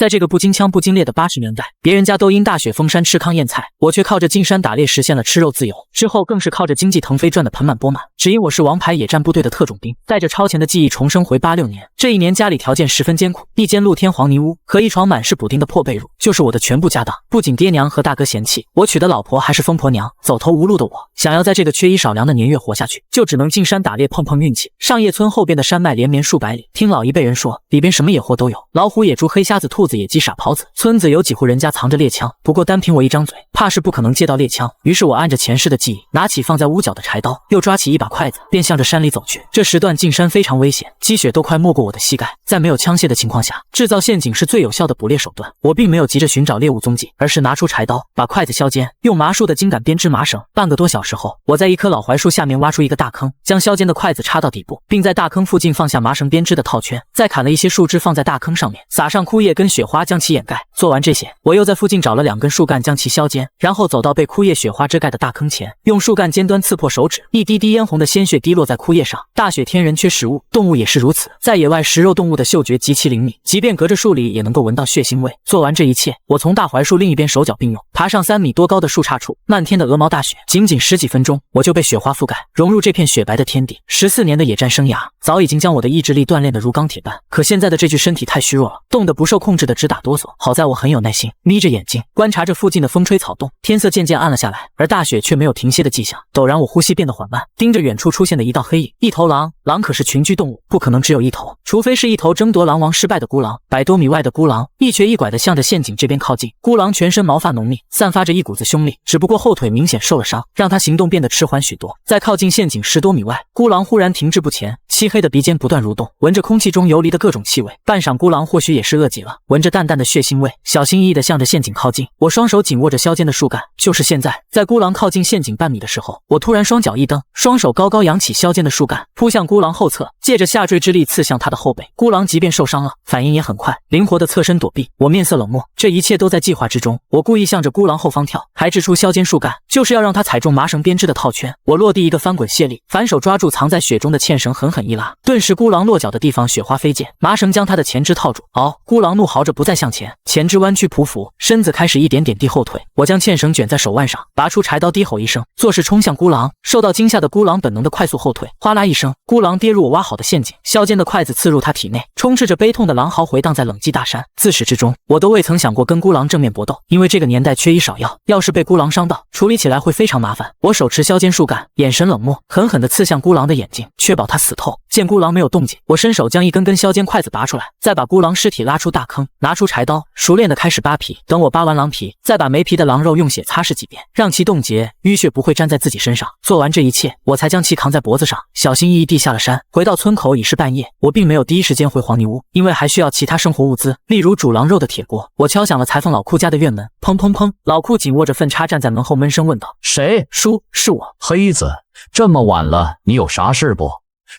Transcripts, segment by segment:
在这个不经枪不经猎的80年代，别人家都因大雪封山吃糠咽菜，我却靠着进山打猎实现了吃肉自由。之后更是靠着经济腾飞赚得盆满钵满。只因我是王牌野战部队的特种兵，带着超前的记忆重生回86年。这一年家里条件十分艰苦，一间露天黄泥屋和一床满是补丁的破被褥就是我的全部家当。不仅爹娘和大哥嫌弃，我娶的老婆还是疯婆娘。走投无路的我，想要在这个缺衣少粮的年月活下去，就只能进山打猎碰碰运气。上叶村后边的山脉连绵数百里，听老一辈人说，里边什么野货都有，老虎、野猪、黑瞎子、兔子、野鸡、傻狍子。村子有几户人家藏着猎枪，不过单凭我一张嘴，怕是不可能借到猎枪。于是我按着前世的记忆，拿起放在屋角的柴刀，又抓起一把筷子，便向着山里走去。这时段进山非常危险，积雪都快没过我的膝盖，在没有枪械的情况下，制造陷阱是最有效的捕猎手段。我并没有急着寻找猎物踪迹，而是拿出柴刀，把筷子削尖，用麻树的茎杆编织麻绳。半个多小时后，我在一棵老槐树下面挖出一个大坑，将削尖的筷子插到底部，并在大坑附近放下麻绳编织的套圈，再砍了一些树枝放在大坑上面，撒上枯叶跟雪花将其掩盖。做完这些，我又在附近找了2根树干将其削尖，然后走到被枯叶雪花遮盖的大坑前，用树干尖端刺破手指，一滴滴嫣红的鲜血滴落在枯叶上。大雪天人缺食物，动物也是如此，在野外食肉动物的嗅觉极其灵敏，即便隔着树里也能够闻到血腥味。做完这一切，我从大槐树另一边手脚并用，爬上3米多高的树杈处。漫天的鹅毛大雪，仅仅10几分钟，我就被雪花覆盖，融入这片雪白的天地。14年的野战生涯，早已经将我的意志力锻炼得如钢铁般，可现在的这具身体太虚弱了，冻得不受控制的直打哆嗦。好在我很有耐心，眯着眼睛观察着附近的风吹草动。天色渐渐暗了下来，而大雪却没有停歇的迹象。陡然我呼吸变得缓慢，盯着远处出现的一道黑影。一头狼，狼可是群居动物，不可能只有一头，除非是一头争夺狼王失败的孤狼。100多米外的孤狼一瘸一拐地向着陷阱这边靠近。孤狼全身毛发浓密，散发着一股子凶力，只不过后腿明显受了伤，让他行动变得迟缓许多。在靠近陷阱10多米外，孤狼忽然停滞不前，漆黑的鼻尖不断蠕动，闻着空气中游离的各种气味。半晌，孤狼或许也是饿极了，闻着淡淡的血腥味，小心翼翼地向着陷阱靠近。我双手紧握着削尖的树干。就是现在，在孤狼靠近陷阱半米的时候，我突然双脚一蹬，双手高高扬起削尖的树干，扑向孤狼后侧，借着下坠之力刺向他的后背。孤狼即便受伤了，反应也很快，灵活地侧身躲避。我面色冷漠，这一切都在计划之中。我故意向着孤狼后方跳，还掷出削尖树干，就是要让他踩中麻绳编织的套圈。我落地一个翻滚卸力，反手抓住藏在雪中的纤绳，狠狠一拉，顿时孤狼落脚的地方雪花飞溅，麻绳将他的前肢套住。孤狼怒嚎着不再向前，前肢弯曲匍匐，身子开始一点点地后退。我将纤绳卷在手腕上，拔出柴刀，低吼一声，作势冲向孤狼。受到惊吓的孤狼本能的快速后退，哗啦一声，孤狼跌入我挖好的陷阱，削尖的筷子刺入他体内，充斥着悲痛的狼嚎回荡在冷寂大山。自始至终，我都未曾想过跟孤狼正面搏斗，因为这个年代缺医少药，要是被孤狼伤到，处理起来会非常麻烦。我手持削尖树干，眼神冷漠，狠狠地刺向孤狼的眼睛，确保他死透。见孤狼没有动静，我伸手将一根根削尖筷子拔出来，再把孤狼尸体拉出大坑，拿出柴刀，熟练地开始扒皮。等我扒完狼皮，再把没皮的狼肉用血擦拭几遍，让其冻结，淤血不会粘在自己身上。做完这一切，我才将其扛在脖子上，小心翼翼地下了山。回到村口已是半夜，我并没有第一时间回黄泥屋，因为还需要其他生活物资，例如煮狼肉的铁锅。我敲响了裁缝老库家的院门，砰砰砰，老库紧握着粪叉站在门后闷声问道：谁？叔，是我。黑子，这么晚了，你有啥事不？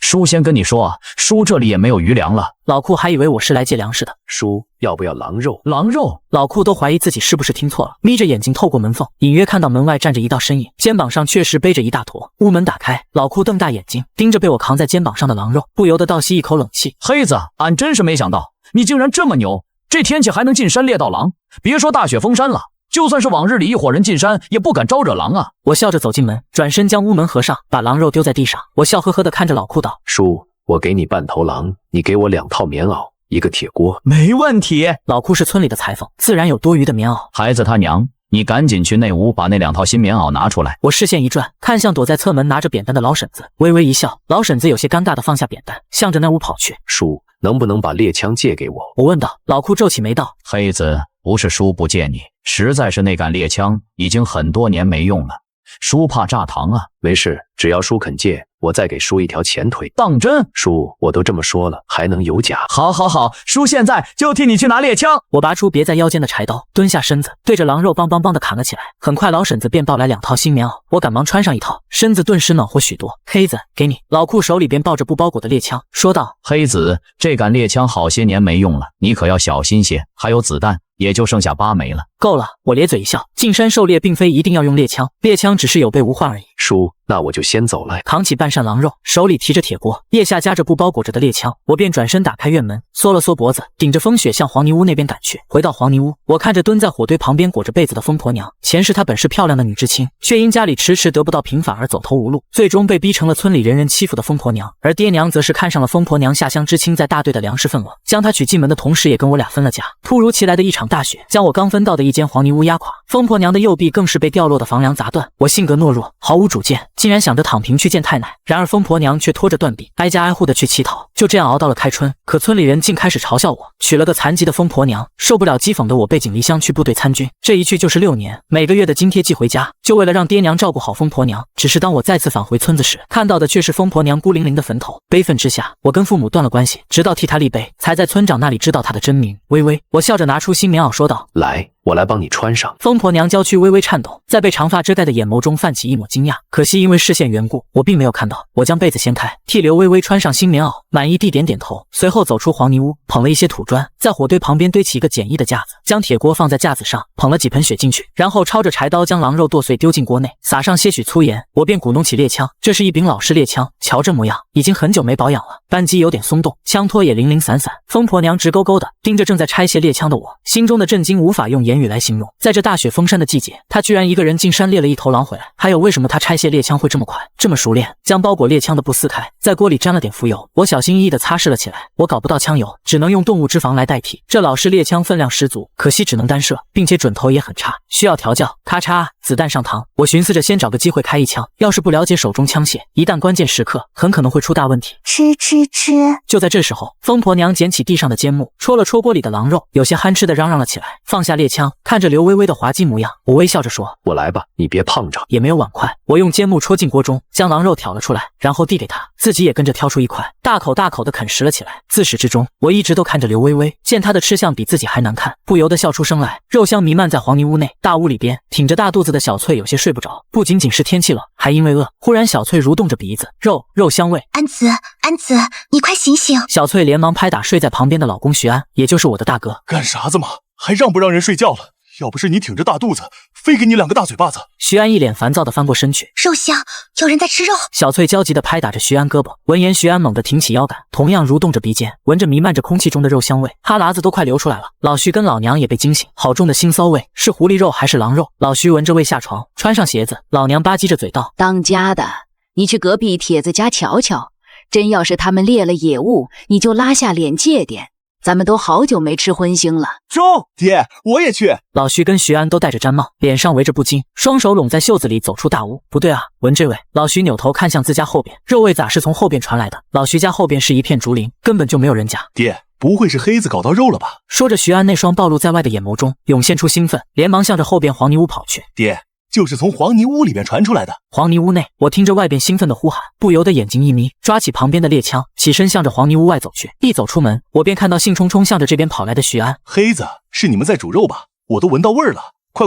叔先跟你说，叔这里也没有余粮了。老库还以为我是来借粮食的。叔，要不要狼肉？狼肉？老库都怀疑自己是不是听错了，眯着眼睛透过门缝，隐约看到门外站着一道身影，肩膀上确实背着一大坨。屋门打开，老库瞪大眼睛，盯着被我扛在肩膀上的狼肉，不由得倒吸一口冷气。黑子，俺真是没想到，你竟然这么牛，这天气还能进山猎到狼。别说大雪封山了，就算是往日里一伙人进山，也不敢招惹狼啊。我笑着走进门，转身将屋门合上，把狼肉丢在地上。我笑呵呵地看着老库道：叔，我给你半头狼，你给我2套棉袄，一个铁锅。没问题。老库是村里的裁缝，自然有多余的棉袄。孩子他娘，你赶紧去内屋把那2套新棉袄拿出来。我视线一转，看向躲在侧门拿着扁担的老婶子，微微一笑。老婶子有些尴尬地放下扁担，向着那屋跑去。叔，能不能把猎枪借给我？我问道。老库皱起眉道：黑子，不是叔不借你，实在是那杆猎枪已经很多年没用了，叔怕炸膛啊。没事，只要叔肯借，我再给叔一条前腿。当真？叔，我都这么说了，还能有假？好好好，叔现在就替你去拿猎枪。我拔出别在腰间的柴刀，蹲下身子，对着狼肉梆梆梆地砍了起来。很快老婶子便抱来2套新棉袄，我赶忙穿上一套，身子顿时暖和许多。黑子，给你。老库手里边抱着不包裹的猎枪，说道：黑子，这杆猎枪好些年没用了，你可要小心些，还有子弹也就剩下8枚了。够了，我咧嘴一笑，进山狩猎并非一定要用猎枪，猎枪只是有备无患而已。叔，那我就先走了。扛起半扇狼肉，手里提着铁锅，腋下夹着布包裹着的猎枪，我便转身打开院门，缩了缩脖子，顶着风雪向黄泥屋那边赶去。回到黄泥屋，我看着蹲在火堆旁边裹着被子的疯婆娘，前世她本是漂亮的女知青，却因家里迟迟得不到平反而走投无路，最终被逼成了村里人人欺负的疯婆娘。而爹娘则是看上了疯婆娘下乡知青在大队的粮食份额，将她娶进门的同时也跟我俩分了家。突如其来的一场大雪将我刚分到的一间黄泥屋压垮，疯婆娘的右臂更是被掉落的房梁砸断。我性格懦弱，毫无主见，竟然想着躺平去见太奶，然而疯婆娘却拖着断臂挨家挨户的去乞讨。就这样熬到了开春，可村里人竟开始嘲笑我娶了个残疾的疯婆娘，受不了讥讽的我背井离乡去部队参军，这一去就是6年，每个月的津贴寄回家，就为了让爹娘照顾好疯婆娘。只是当我再次返回村子时，看到的却是疯婆娘孤零零的坟头。悲愤之下，我跟父母断了关系，直到替她立碑，才在村长那里知道她的真名微微。我笑着拿出新棉袄说道：来，我来帮你穿上。疯婆娘娇躯微微颤抖，在被长发遮盖的眼眸中泛起一抹惊讶，可惜因为视线缘故，我并没有看到。我将被子掀开，替刘微微穿上新棉袄，满意地点点头，随后走出黄泥屋，捧了一些土砖，在火堆旁边堆起一个简易的架子，将铁锅放在架子上，捧了几盆血进去，然后抄着柴刀将狼肉剁碎丢进锅内，撒上些许粗盐，我便鼓弄起猎枪。这是一柄老式猎枪，瞧这模样，已经很久没保养了，扳机有点松动，枪托也零零散散。疯婆娘直勾勾的盯着正在拆卸猎枪的我，心中的震惊无法用言语来形容。在这大雪封山的季节，她居然一个人进山猎了一头狼回来。还有为什么她拆卸猎枪会这么快，这么熟练？将包裹猎枪的布撕开，在锅里沾了点浮油，我小心翼翼地擦拭了起来。我搞不到枪油，只能用动物脂肪来代替。这老式猎枪分量十足，可惜只能单射，并且准头也很差，需要调教。咔嚓，子弹上膛。我寻思着先找个机会开一枪，要是不了解手中枪械，一旦关键时刻，很可能会出大问题。吃吃吃！就在这时候，疯婆娘捡起地上的尖木，戳了戳锅里的狼肉，有些憨吃的嚷嚷了起来。放下猎枪，看着刘微微的滑稽模样，我微笑着说：我来吧，你别胖着。也没有碗筷，我用尖木戳进锅中，将狼肉挑了出来，然后递给她，自己也跟着挑出一块，大口大口的啃食了起来。自始至终，我一直都看着刘微微，见她的吃相比自己还难看，不由得笑出声来。肉香弥漫在黄泥屋内，大屋里边挺着大肚子的小翠有些睡不着，不仅仅是天气冷，还因为饿。忽然小翠蠕动着鼻子，肉香味。安子，安子，你快醒醒！小翠连忙拍打睡在旁边的老公徐安，也就是我的大哥。干啥子嘛，还让不让人睡觉了？要不是你挺着大肚子，非给你2个大嘴巴子。徐安一脸烦躁地翻过身去，肉香，有人在吃肉。小翠焦急地拍打着徐安胳膊，闻言徐安猛地挺起腰杆，同样蠕动着鼻尖，闻着弥漫着空气中的肉香味，哈喇子都快流出来了。老徐跟老娘也被惊醒，好重的腥骚味，是狐狸肉还是狼肉？老徐闻着味下床，穿上鞋子，老娘吧唧着嘴道：当家的，你去隔壁帖子家瞧瞧，真要是他们猎了野物，你就拉下脸戒点。咱们都好久没吃荤腥了。中，爹，我也去。老徐跟徐安都戴着毡帽，脸上围着布巾，双手拢在袖子里走出大屋。不对啊，闻这味。老徐扭头看向自家后边，肉味咋是从后边传来的？老徐家后边是一片竹林，根本就没有人家。爹，不会是黑子搞到肉了吧？说着，徐安那双暴露在外的眼眸中涌现出兴奋，连忙向着后边黄泥屋跑去。爹，就是从黄泥屋里边传出来的。黄泥屋内，我听着外边兴奋的呼喊，不由得眼睛一眯，抓起旁边的猎枪，起身向着黄泥屋外走去。一走出门，我便看到兴冲冲向着这边跑来的徐安。黑子，是你们在煮肉吧？我都闻到味儿了。快，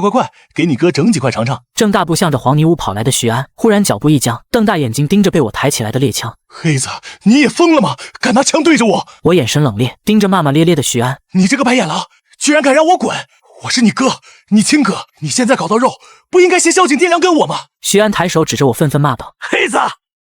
给你哥整几块尝尝。正大步向着黄泥屋跑来的徐安，忽然脚步一僵，瞪大眼睛盯着被我抬起来的猎枪。黑子，你也疯了吗？敢拿枪对着我？我眼神冷冽，盯着骂骂咧咧的徐安。你这个白眼狼，居然敢让我滚！我是你哥，你亲哥，你现在搞到肉，不应该先孝敬爹娘跟我吗？徐安抬手指着我愤愤骂道：黑子，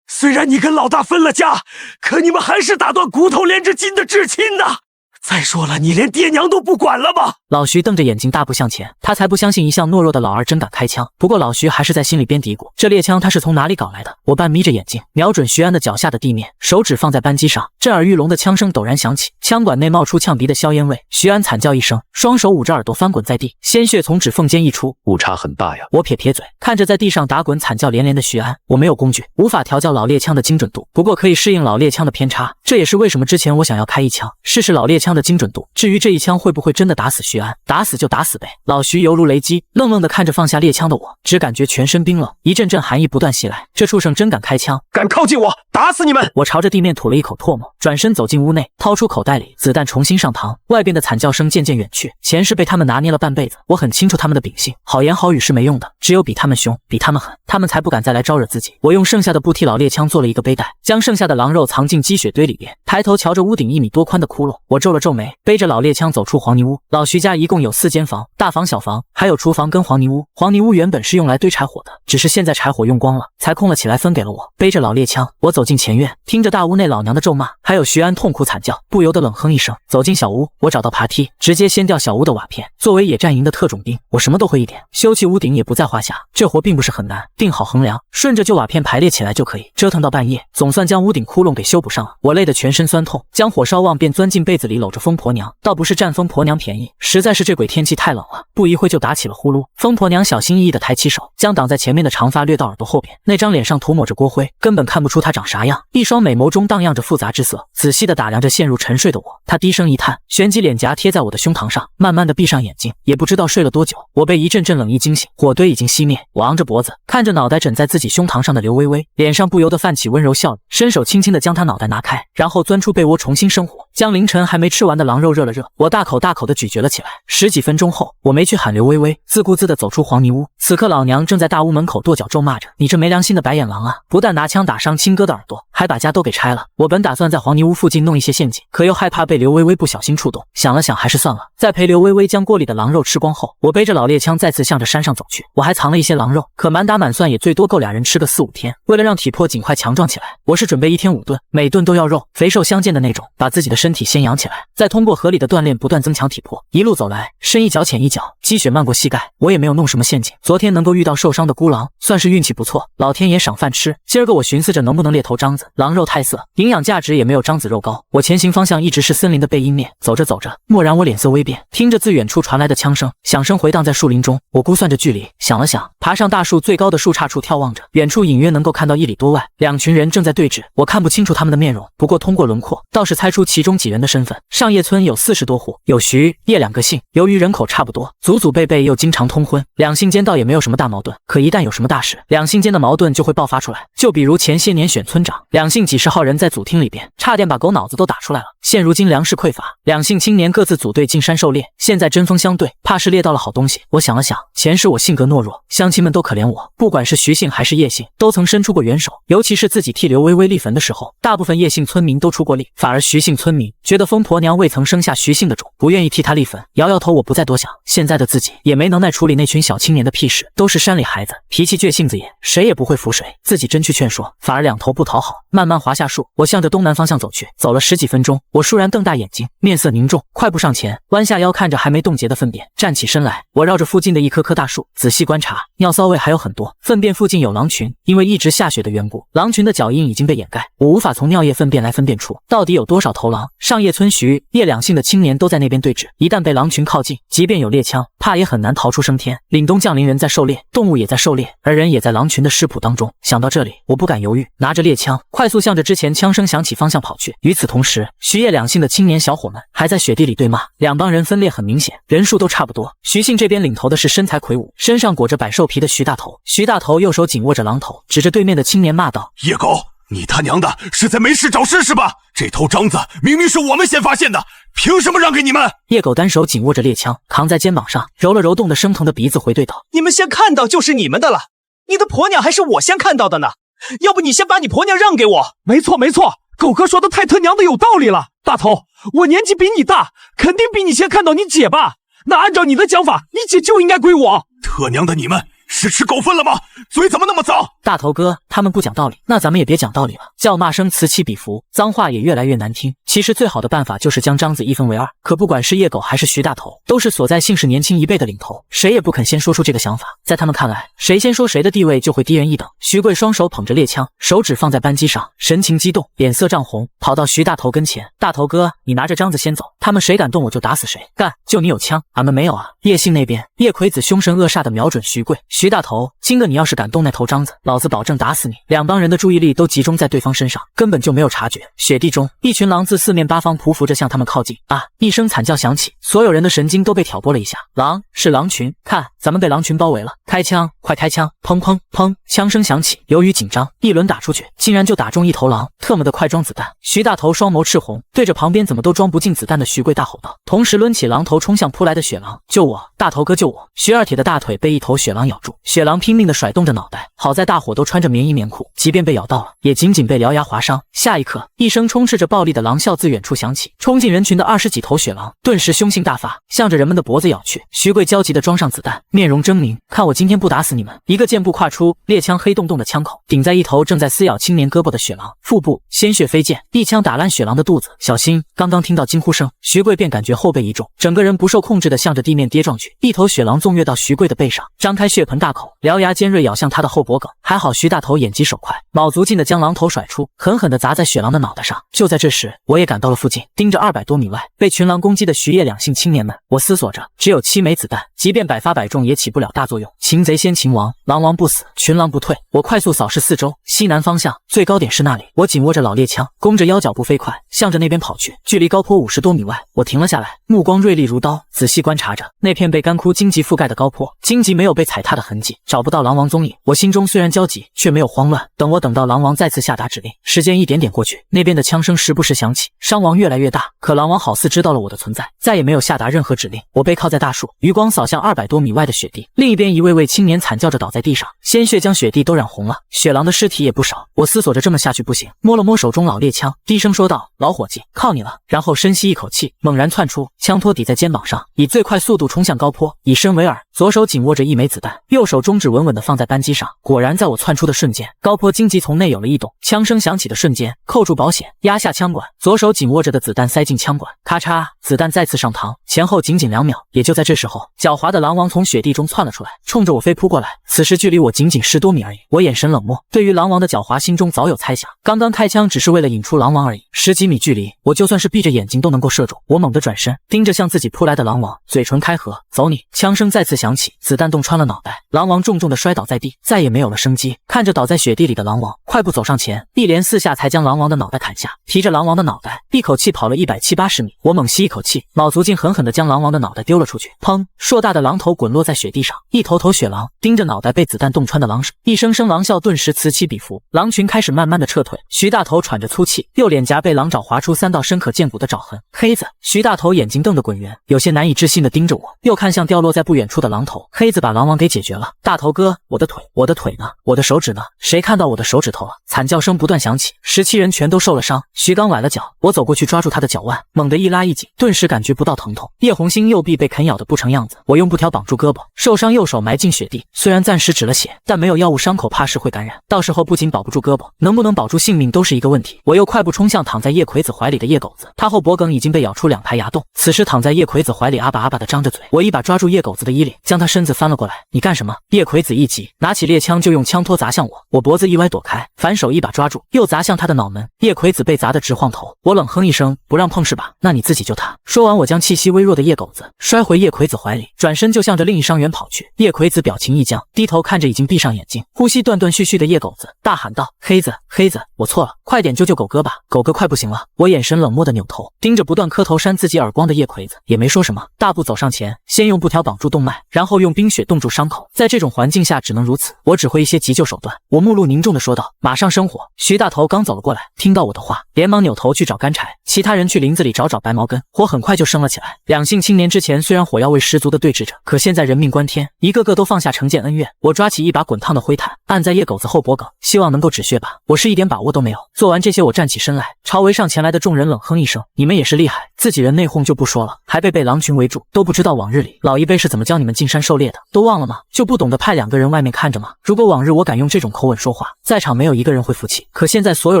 虽然你跟老大分了家，可你们还是打断骨头连着筋的至亲呐！再说了，你连爹娘都不管了吗？老徐瞪着眼睛大步向前，他才不相信一向懦弱的老二真敢开枪。不过老徐还是在心里边嘀咕，这猎枪他是从哪里搞来的？我半眯着眼睛，瞄准徐安的脚下的地面，手指放在扳机上，震耳欲聋的枪声陡然响起，枪管内冒出呛鼻的硝烟味。徐安惨叫一声，双手捂着耳朵翻滚在地，鲜血从指缝间溢出，误差很大呀。我撇嘴，看着在地上打滚惨叫连连的徐安，我没有工具，无法调教老猎枪的精准度，不过可以适应老猎枪的偏差，这也是为什么之前我想要开一枪，试试老猎枪的精准度。至于这一枪会不会真的打死徐安，打死就打死呗。老徐犹如雷击，愣愣地看着放下猎枪的我，只感觉全身冰冷，一阵阵寒意不断袭来。这畜生真敢开枪，敢靠近我，打死你们！我朝着地面吐了一口唾沫，转身走进屋内，掏出口袋里子弹重新上膛。外边的惨叫声渐渐远去，前世被他们拿捏了半辈子，我很清楚他们的秉性，好言好语是没用的，只有比他们凶，比他们狠，他们才不敢再来招惹自己。我用剩下的布替老猎枪做了一个背带，将剩下的狼肉藏进积雪堆里边，抬头瞧着屋顶1米多宽的窟窿，我皱了皱眉，背着老猎枪走出黄泥屋。老徐家一共有4间房，大房、小房，还有厨房跟黄泥屋。黄泥屋原本是用来堆柴火的，只是现在柴火用光了，才空了起来分给了我。背着老猎枪，我走进前院，听着大屋内老娘的咒骂，还有徐安痛苦惨叫，不由得冷哼一声。走进小屋，我找到爬梯，直接掀掉小屋的瓦片。作为野战营的特种兵，我什么都会一点，修葺屋顶也不在话下。这活并不是很难，定好横梁，顺着旧瓦片排列起来就可以。折腾到半夜，总算将屋顶窟窿给修补上了。我累得全身酸痛，将火烧旺，便钻进被子里搂着疯婆娘。倒不是占疯婆娘便宜，实在是这鬼天气太冷了，不一会就打起了呼噜。疯婆娘小心翼翼地抬起手，将挡在前面的长发掠到耳朵后边，那张脸上涂抹着锅灰，根本看不出她长啥样。一双美眸中荡漾着复杂之色，仔细地打量着陷入沉睡的我。她低声一叹，旋即脸颊贴在我的胸膛上，慢慢地闭上眼睛。也不知道睡了多久，我被一阵阵冷意惊醒，火堆已经熄灭。我昂着脖子，看着脑袋枕在自己胸膛上的刘微微，脸上不由得泛起温柔笑意，伸手轻轻地将她脑袋拿开，然后钻出被窝重新生火，将凌晨还没吃完的狼肉热了热。我大口大口地咀嚼了起来。10几分钟后，我没去喊刘微微，自顾自地走出黄泥屋。此刻老娘正在大屋门口跺脚咒骂着：“你这没良心的白眼狼啊！不但拿枪打伤亲哥的耳朵，还把家都给拆了。”我本打算在黄泥屋附近弄一些陷阱，可又害怕被刘微微不小心触动，想了想还是算了。在陪刘微微将锅里的狼肉吃光后，我背着老猎枪再次向着山上走去。我还藏了一些狼肉，可满打满算也最多够俩人吃个4、5天。为了让体魄尽快强壮起来，我是准备1天5顿，每顿都要肉，肥瘦相间的那种，把自己的身体先养起来，再通过合理的锻炼不断增强体魄。一路走来，深一脚浅一脚，积雪漫过膝盖，我也没有弄什么陷阱。昨天能够遇到受伤的孤狼，算是运气不错，老天爷赏饭吃。今儿个我寻思着能不能猎头獐子，狼肉太涩，营养价值也没有獐子肉高。我前行方向一直是森林的背阴面，走着走着，蓦然我脸色微变，听着自远处传来的枪声，响声回荡在树林中。我估算着距离，想了想，爬上大树最高的树杈处眺望着，远处隐约能够看到1里多外2群人正在对峙。我看不清楚他们的面容，不过通过轮廓，倒是猜出其中几人的身份。上叶村有40多户，有徐、叶2个姓，由于人口差不多，祖祖辈辈又经常通婚，两姓间倒也没有什么大矛盾。可一旦有什么大事，两姓间的矛盾就会爆发出来。就比如前些年选村长，两姓几10号人在组厅里边，差点把狗脑子都打出来了。现如今粮食匮乏，两姓青年各自组队进山狩猎，现在针锋相对，怕是猎到了好东西。我想了想，前世我性格懦弱，乡亲们都可怜我，不管是徐姓还是叶姓，都曾伸出过援手。尤其是自己替刘微微立坟的时候，大部分叶姓村民都出过力，反而徐姓村民觉得疯婆娘未曾生下徐姓的种，不愿意替他立坟。摇摇头，我不再多想，现在的自己也没能耐处理那群小青年的屁事，都是山里孩子，脾气倔，性子野，谁也不会服谁。自己真去劝说，反而两头不讨好。慢慢滑下树，我向着东南方向走去，走了10几分钟，我倏然瞪大眼睛，面色凝重，快步上前，弯下腰看着还没冻结的粪便，站起身来，我绕着附近的一棵棵大树仔细观察，尿骚味还有很多，粪便附近有狼群，因为一直下雪的缘故，狼群的脚印已经被掩盖，我无法从尿液粪便来分辨出到底有多少头狼。上叶村徐、叶2姓的青年都在那边对峙，一旦被狼群靠近，即便有猎枪，怕也很难逃出升天。凛冬降临，人在狩猎，动物也在狩猎，而人也在狼群的尸谱当中。想到这里，我不敢犹豫，拿着猎枪快速向着之前枪声响起方向跑去。与此同时，徐叶2姓的青年小伙们还在雪地里对骂，两帮人分裂很明显，人数都差不多。徐姓这边领头的是身材魁梧，身上裹着百兽皮的徐大头，徐大头右手紧握着榔头，指着对面的青年骂道：“野狗，你他娘的是在没事找事是吧？这头獐子明明是我们先发现的，凭什么让给你们？”叶狗单手紧握着猎枪，扛在肩膀上，揉了揉冻得生疼的鼻子，回对道：“你们先看到就是你们的了，你的婆娘还是我先看到的呢。要不你先把你婆娘让给我。”没错没错，狗哥说的太他娘的有道理了。大头，我年纪比你大，肯定比你先看到你姐吧？那按照你的讲法，你姐就应该归我。特娘的，你们是吃狗粪了吗？嘴怎么那么脏？大头哥，他们不讲道理，那咱们也别讲道理了。叫骂声此起彼伏，脏话也越来越难听。其实最好的办法就是将獐子一分为2，可不管是叶狗还是徐大头，都是所在姓氏年轻一辈的领头，谁也不肯先说出这个想法。在他们看来，谁先说谁的地位就会低人一等。徐贵双手捧着猎枪，手指放在扳机上，神情激动，脸色涨红，跑到徐大头跟前：“大头哥，你拿着獐子先走，他们谁敢动我就打死谁。干，就你有枪，俺们没有啊。”叶姓那边，叶魁子凶神恶煞地瞄准徐贵：“徐大头，今个你要是敢动那头獐子，老子保证打死你！”两帮人的注意力都集中在对方身上，根本就没有察觉。雪地中，一群狼自四面八方匍匐着向他们靠近。啊！一声惨叫响起，所有人的神经都被挑拨了一下。狼是狼群，看，咱们被狼群包围了，开枪，快开枪！砰砰砰，枪声响起。由于紧张，一轮打出去，竟然就打中一头狼。特么的，快装子弹！徐大头双眸赤红，对着旁边怎么都装不进子弹的徐贵大吼道，同时抡起榔头冲向扑来的雪狼。救我！大头哥救我！徐二铁的大腿被一头雪狼咬住。雪狼拼命地甩动着脑袋，好在大伙都穿着棉衣棉裤，即便被咬到了，也仅仅被獠牙划伤。下一刻，一声充斥着暴力的狼啸自远处响起，冲进人群的20几头雪狼顿时凶性大发，向着人们的脖子咬去。徐贵焦急地装上子弹，面容狰狞，看我今天不打死你们！一个箭步跨出，猎枪黑洞洞的枪口顶在一头正在撕咬青年胳膊的雪狼腹部，鲜血飞溅，一枪打烂雪狼的肚子。小心！刚刚听到惊呼声，徐贵便感觉后背一重，整个人不受控制地向着地面跌撞去。一头雪狼纵跃到徐贵的背上，张开血盆大口，獠牙尖锐咬向他的后脖梗。还好徐大头眼疾手快，卯足劲地将狼头甩出，狠狠地砸在雪狼的脑袋上。就在这时，我也赶到了附近，盯着200多米外被群狼攻击的徐叶两姓青年们。我思索着，只有7枚子弹，即便百发百中也起不了大作用。擒贼先擒王，狼王不死，群狼不退。我快速扫视四周，西南方向最高点是那里。我紧握着老猎枪，弓着腰，脚步飞快，向着那边跑去。距离高坡50多米外，我停了下来，目光锐利如刀，仔细观察着那片被干枯荆棘覆盖的高坡。荆棘没有被踩踏的痕迹，找不到狼王踪影。我心中虽然焦急，却没有慌乱。等到狼王再次下达指令，时间一点点过去，那边的枪声时不时响起，伤亡越来越大。可狼王好似知道了我的存在，再也没有下达任何指令。我背靠在大树，余光扫向200多米外的雪地，另一边一位位青年惨叫着倒在地上，鲜血将雪地都染红了。雪狼的尸体也不少。我思索着这么下去不行，摸了摸手中老猎枪，低声说道：“老伙计，靠你了。”然后深吸一口气，猛然窜出，枪托抵在肩膀上，以最快速度冲向高坡，以身为饵，左手紧握着1枚子弹，右手中指稳稳地放在扳机上。果然在我窜出的瞬间，高坡荆棘丛内有了异动，枪声响起的瞬间，扣住保险，压下枪管，左手紧握着的子弹塞进枪管，咔嚓，子弹再次上膛，前后仅2秒。也就在这时候，狡猾的狼王从雪地中窜了出来，冲着我飞扑过来。此时距离我仅10多米而已。我眼神冷漠，对于狼王的狡猾心中早有猜想，刚刚开枪只是为了引出狼王而已。10几米距离，我就算是闭着眼睛都能够射中。我猛地转身，盯着向自己扑来的狼王，嘴唇开合，走你！枪声再次响起，子弹洞穿了脑袋，狼王重重地摔倒在地，再也没有了生机。看着倒在雪地里的狼王，快步走上前，一连4下才将狼王的脑袋砍下，提着狼王的脑袋，一口气跑了170、80米。我猛吸一口气，卯足劲狠狠地将狼王的脑袋丢了出去。砰！硕大的狼头滚落在雪地上，一头头雪狼盯着脑袋被子弹洞穿的狼首，一声声狼啸顿时此起彼伏，狼群开始慢慢的撤退。徐大头喘着粗气，右脸颊被狼爪划出3道深可见骨的爪痕。黑子！徐大头眼睛瞪得滚圆，有些难以置信的盯着我，又看向掉落在不远处的狼头。黑子把狼王给解决了。大头哥，我的腿呢？我的手指呢？谁看到我的手指头了？惨叫声不断响起，17人全都受了伤。徐刚崴了脚，我走过去抓住他的脚腕，猛地一拉一紧，顿时感觉不到疼痛。叶红星右臂被啃咬得不成样子，我用布条绑住胳膊，受伤右手埋进雪地，虽然暂时止了血，但没有药物，伤口怕是会感染，到时候不仅保不住胳膊，能不能保住性命都是一个问题。我又快步冲向躺在叶葵子怀里的叶狗子，他后脖梗已经被咬出2排牙洞，此时躺在叶葵子怀里阿巴阿巴的张着嘴。我一把抓住叶狗子的衣领，将他身子翻了过来。你干什么？叶葵子一急，拿起猎枪就用枪托砸向我，我脖子一歪躲开，反手一把抓住，又砸向他的脑门。叶葵子被砸得直晃头，我冷哼一声，不让碰是吧？那你自己救他。说完，我将气息微弱的叶狗子摔回叶葵子怀里，转身就向着另一伤员跑去。叶葵子表情一僵，低头看着已经闭上眼睛，呼吸断断续续的叶狗子，大喊道：“黑子，我错了，快点救救狗哥吧，狗哥快不行了。”我眼神冷漠的扭头，盯着不断磕头扇自己耳光的叶葵子，也没说什么，大步走上前，先用布条绑住动脉，然后用冰雪冻住伤口。在这种环境下只能如此，我只会一些急救手段。我目露凝重的说道：“马上生火。”徐大头刚走了过来，听到我的话，连忙扭头去找干柴，其他人去林子里找白毛根。火很快就升了起来。两姓青年之前虽然火药味十足的对峙着，可现在人命关天，一个个都放下成见恩怨。我抓起一把滚烫的灰炭，按在叶狗子后脖梗，希望能够止血吧。我是一点把握都没有。做完这些，我站起身来，朝围上前来的众人冷哼一声：“你们也是厉害，自己人内讧就不说了，还被狼群围住，都不知道往日里老一辈是怎么教你们进山狩猎的，都忘了吗？就不懂得派2个人外面看着吗？如果往日我敢用这种口吻说话，在场没有一个人会服气。可现在所有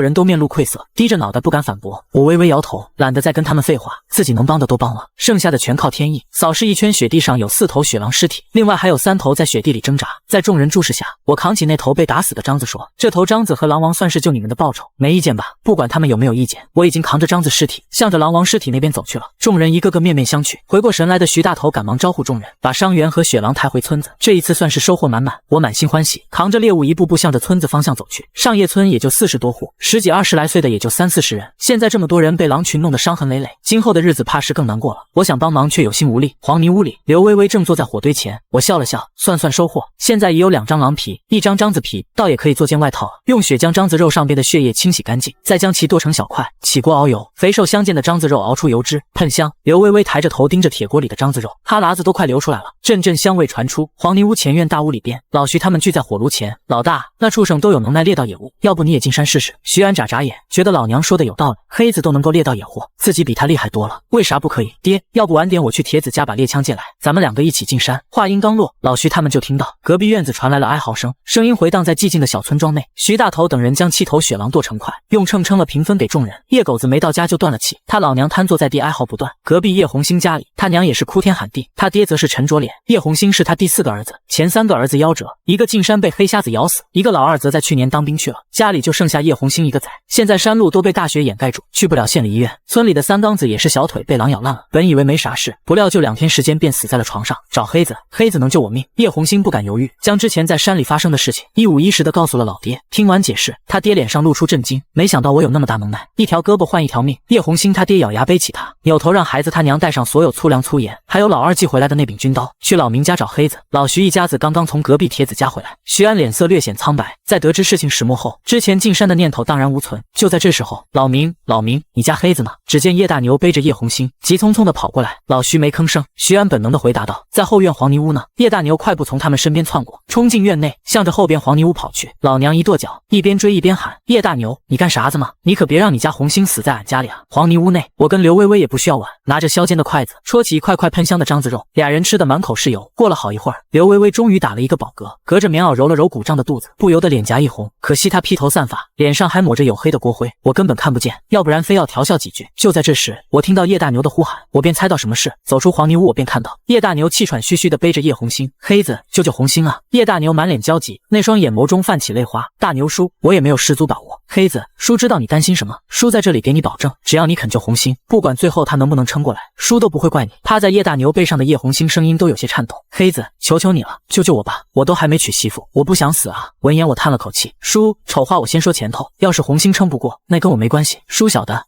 人都面露愧色，低着脑袋不敢反驳。我微微摇头，懒得再跟他们废话，自己能帮的都帮了，剩下的全靠天意。扫视一圈，雪地上有4头雪狼尸体，另外还有3头在雪地里挣扎。在众人注视下，我扛起那头被打死的獐子说：“这头獐子和狼王算是救你们的报酬，没意见吧？”不管他们有没有意见，我已经扛着獐子尸体向着狼王尸体那边走去了。众人一个个面面相觑，回过神来的徐大头赶忙招呼众人，把伤员和雪狼抬回村子。这一次算是收获满满，我满心欢喜，扛着猎物一步步向着村子方向走去。上叶村也就40多户，10几20来岁的也就3、30-40人，现在这么多人被狼群弄得伤痕累累，今后的日子怕是更难过了。我想帮忙，却有心无力。黄泥屋里，刘微微正坐在火堆前，我笑了笑，算收获。现在已有2张狼皮，1张獐子皮，倒也可以做件外套了。用血将獐子肉上边的血液清洗干净，再将其剁成小块，起锅熬油，肥瘦相间的獐子肉熬出油脂，喷香。刘微微抬着头盯着铁锅里的獐子肉，哈喇子都快流出来了，阵阵香味传出。黄泥屋前院大屋里边，老徐他们聚在火炉前。老大，那畜生都有能耐猎到野物，要不你也进山试试？徐安眨眨眼，觉得老娘说的有道理，黑子都能够猎到野货，自己比他厉害多了，为啥不可以？爹，要不晚点我去铁子家把猎枪借来，咱们2个一起进山。话音刚落，老徐他们就听到隔壁院子传来了哀嚎声，声音回荡在寂静的小村庄内。徐大头等人将7头血狼剁成块，用秤称了平分给众人。叶狗子没到家就断了气，他老娘瘫坐在地哀嚎不断。隔壁叶红星家里，他娘也是哭天喊地，他爹则是沉着脸。叶红星是他第4个儿子，前3个儿子夭折，一个进山被黑瞎子咬死，一个老二则在去年当兵去了，家里就剩下叶红星一个崽。现在山路都被大雪掩盖住，去不了县里医院。村里的3刚子也是小腿被狼咬烂了，本以为没啥事，不料就2天时间便死在了床上。找黑子，黑子能救我命。叶红星不敢犹豫，将之前在山里发生的事情一五一十的告诉了老爹。听完解释，他爹脸上露出震惊，没想到我有那么大能耐，一条胳膊换一条命。叶红星他爹咬牙背起他，扭头让孩子他娘带上所有粗粮粗盐，还有老二寄回来的那柄军刀，去老明家找黑子。老徐一家子刚刚从隔壁铁子家回来，徐安脸色略显苍白，在得知事情始末后，之前进山的念头荡然无存。就在这时候，老明，你家黑子呢？只见叶大牛背着叶红星急匆匆的跑过来，老徐没吭声。徐安本能的回答道，在后院黄泥屋呢。叶大牛快步从他们身边窜过，冲进院内，向着后边黄泥屋跑去。老娘一跺脚，一边追一边喊，叶大牛，你干啥子嘛？你可别让你家红星死在俺家里啊！黄泥屋内，我跟刘微微也不需要碗，拿着削尖的筷子戳起一块块喷香的獐子肉，2人吃得满口是油。过了好一会儿，刘微微终于打了一个饱嗝，隔着棉袄揉了揉鼓胀的肚子，不由得脸颊一红。可惜她披头散发，脸上还抹着黝黑的锅灰，我根本看不见，要不然非要调笑几句。就在这时，我听到叶大牛的呼喊，我便猜到什么事。走出黄泥屋，我便看到叶大牛气喘吁吁地背着叶红星，黑子，救救红星啊！叶大牛满脸焦急，那双眼眸中泛起泪花。大牛叔，我也没有十足把握。黑子，叔知道你担心什么，叔在这里给你保证，只要你肯救红星，不管最后他能不能撑过来，叔都不会怪你。趴在叶大牛背上的叶红星声音都有些颤抖，黑子，求求你了，救救我吧，我都还没娶媳妇，我不想死啊！闻言我叹了口气，叔，丑话我先说前头，要是红星撑不过，那跟我没关系，叔小的，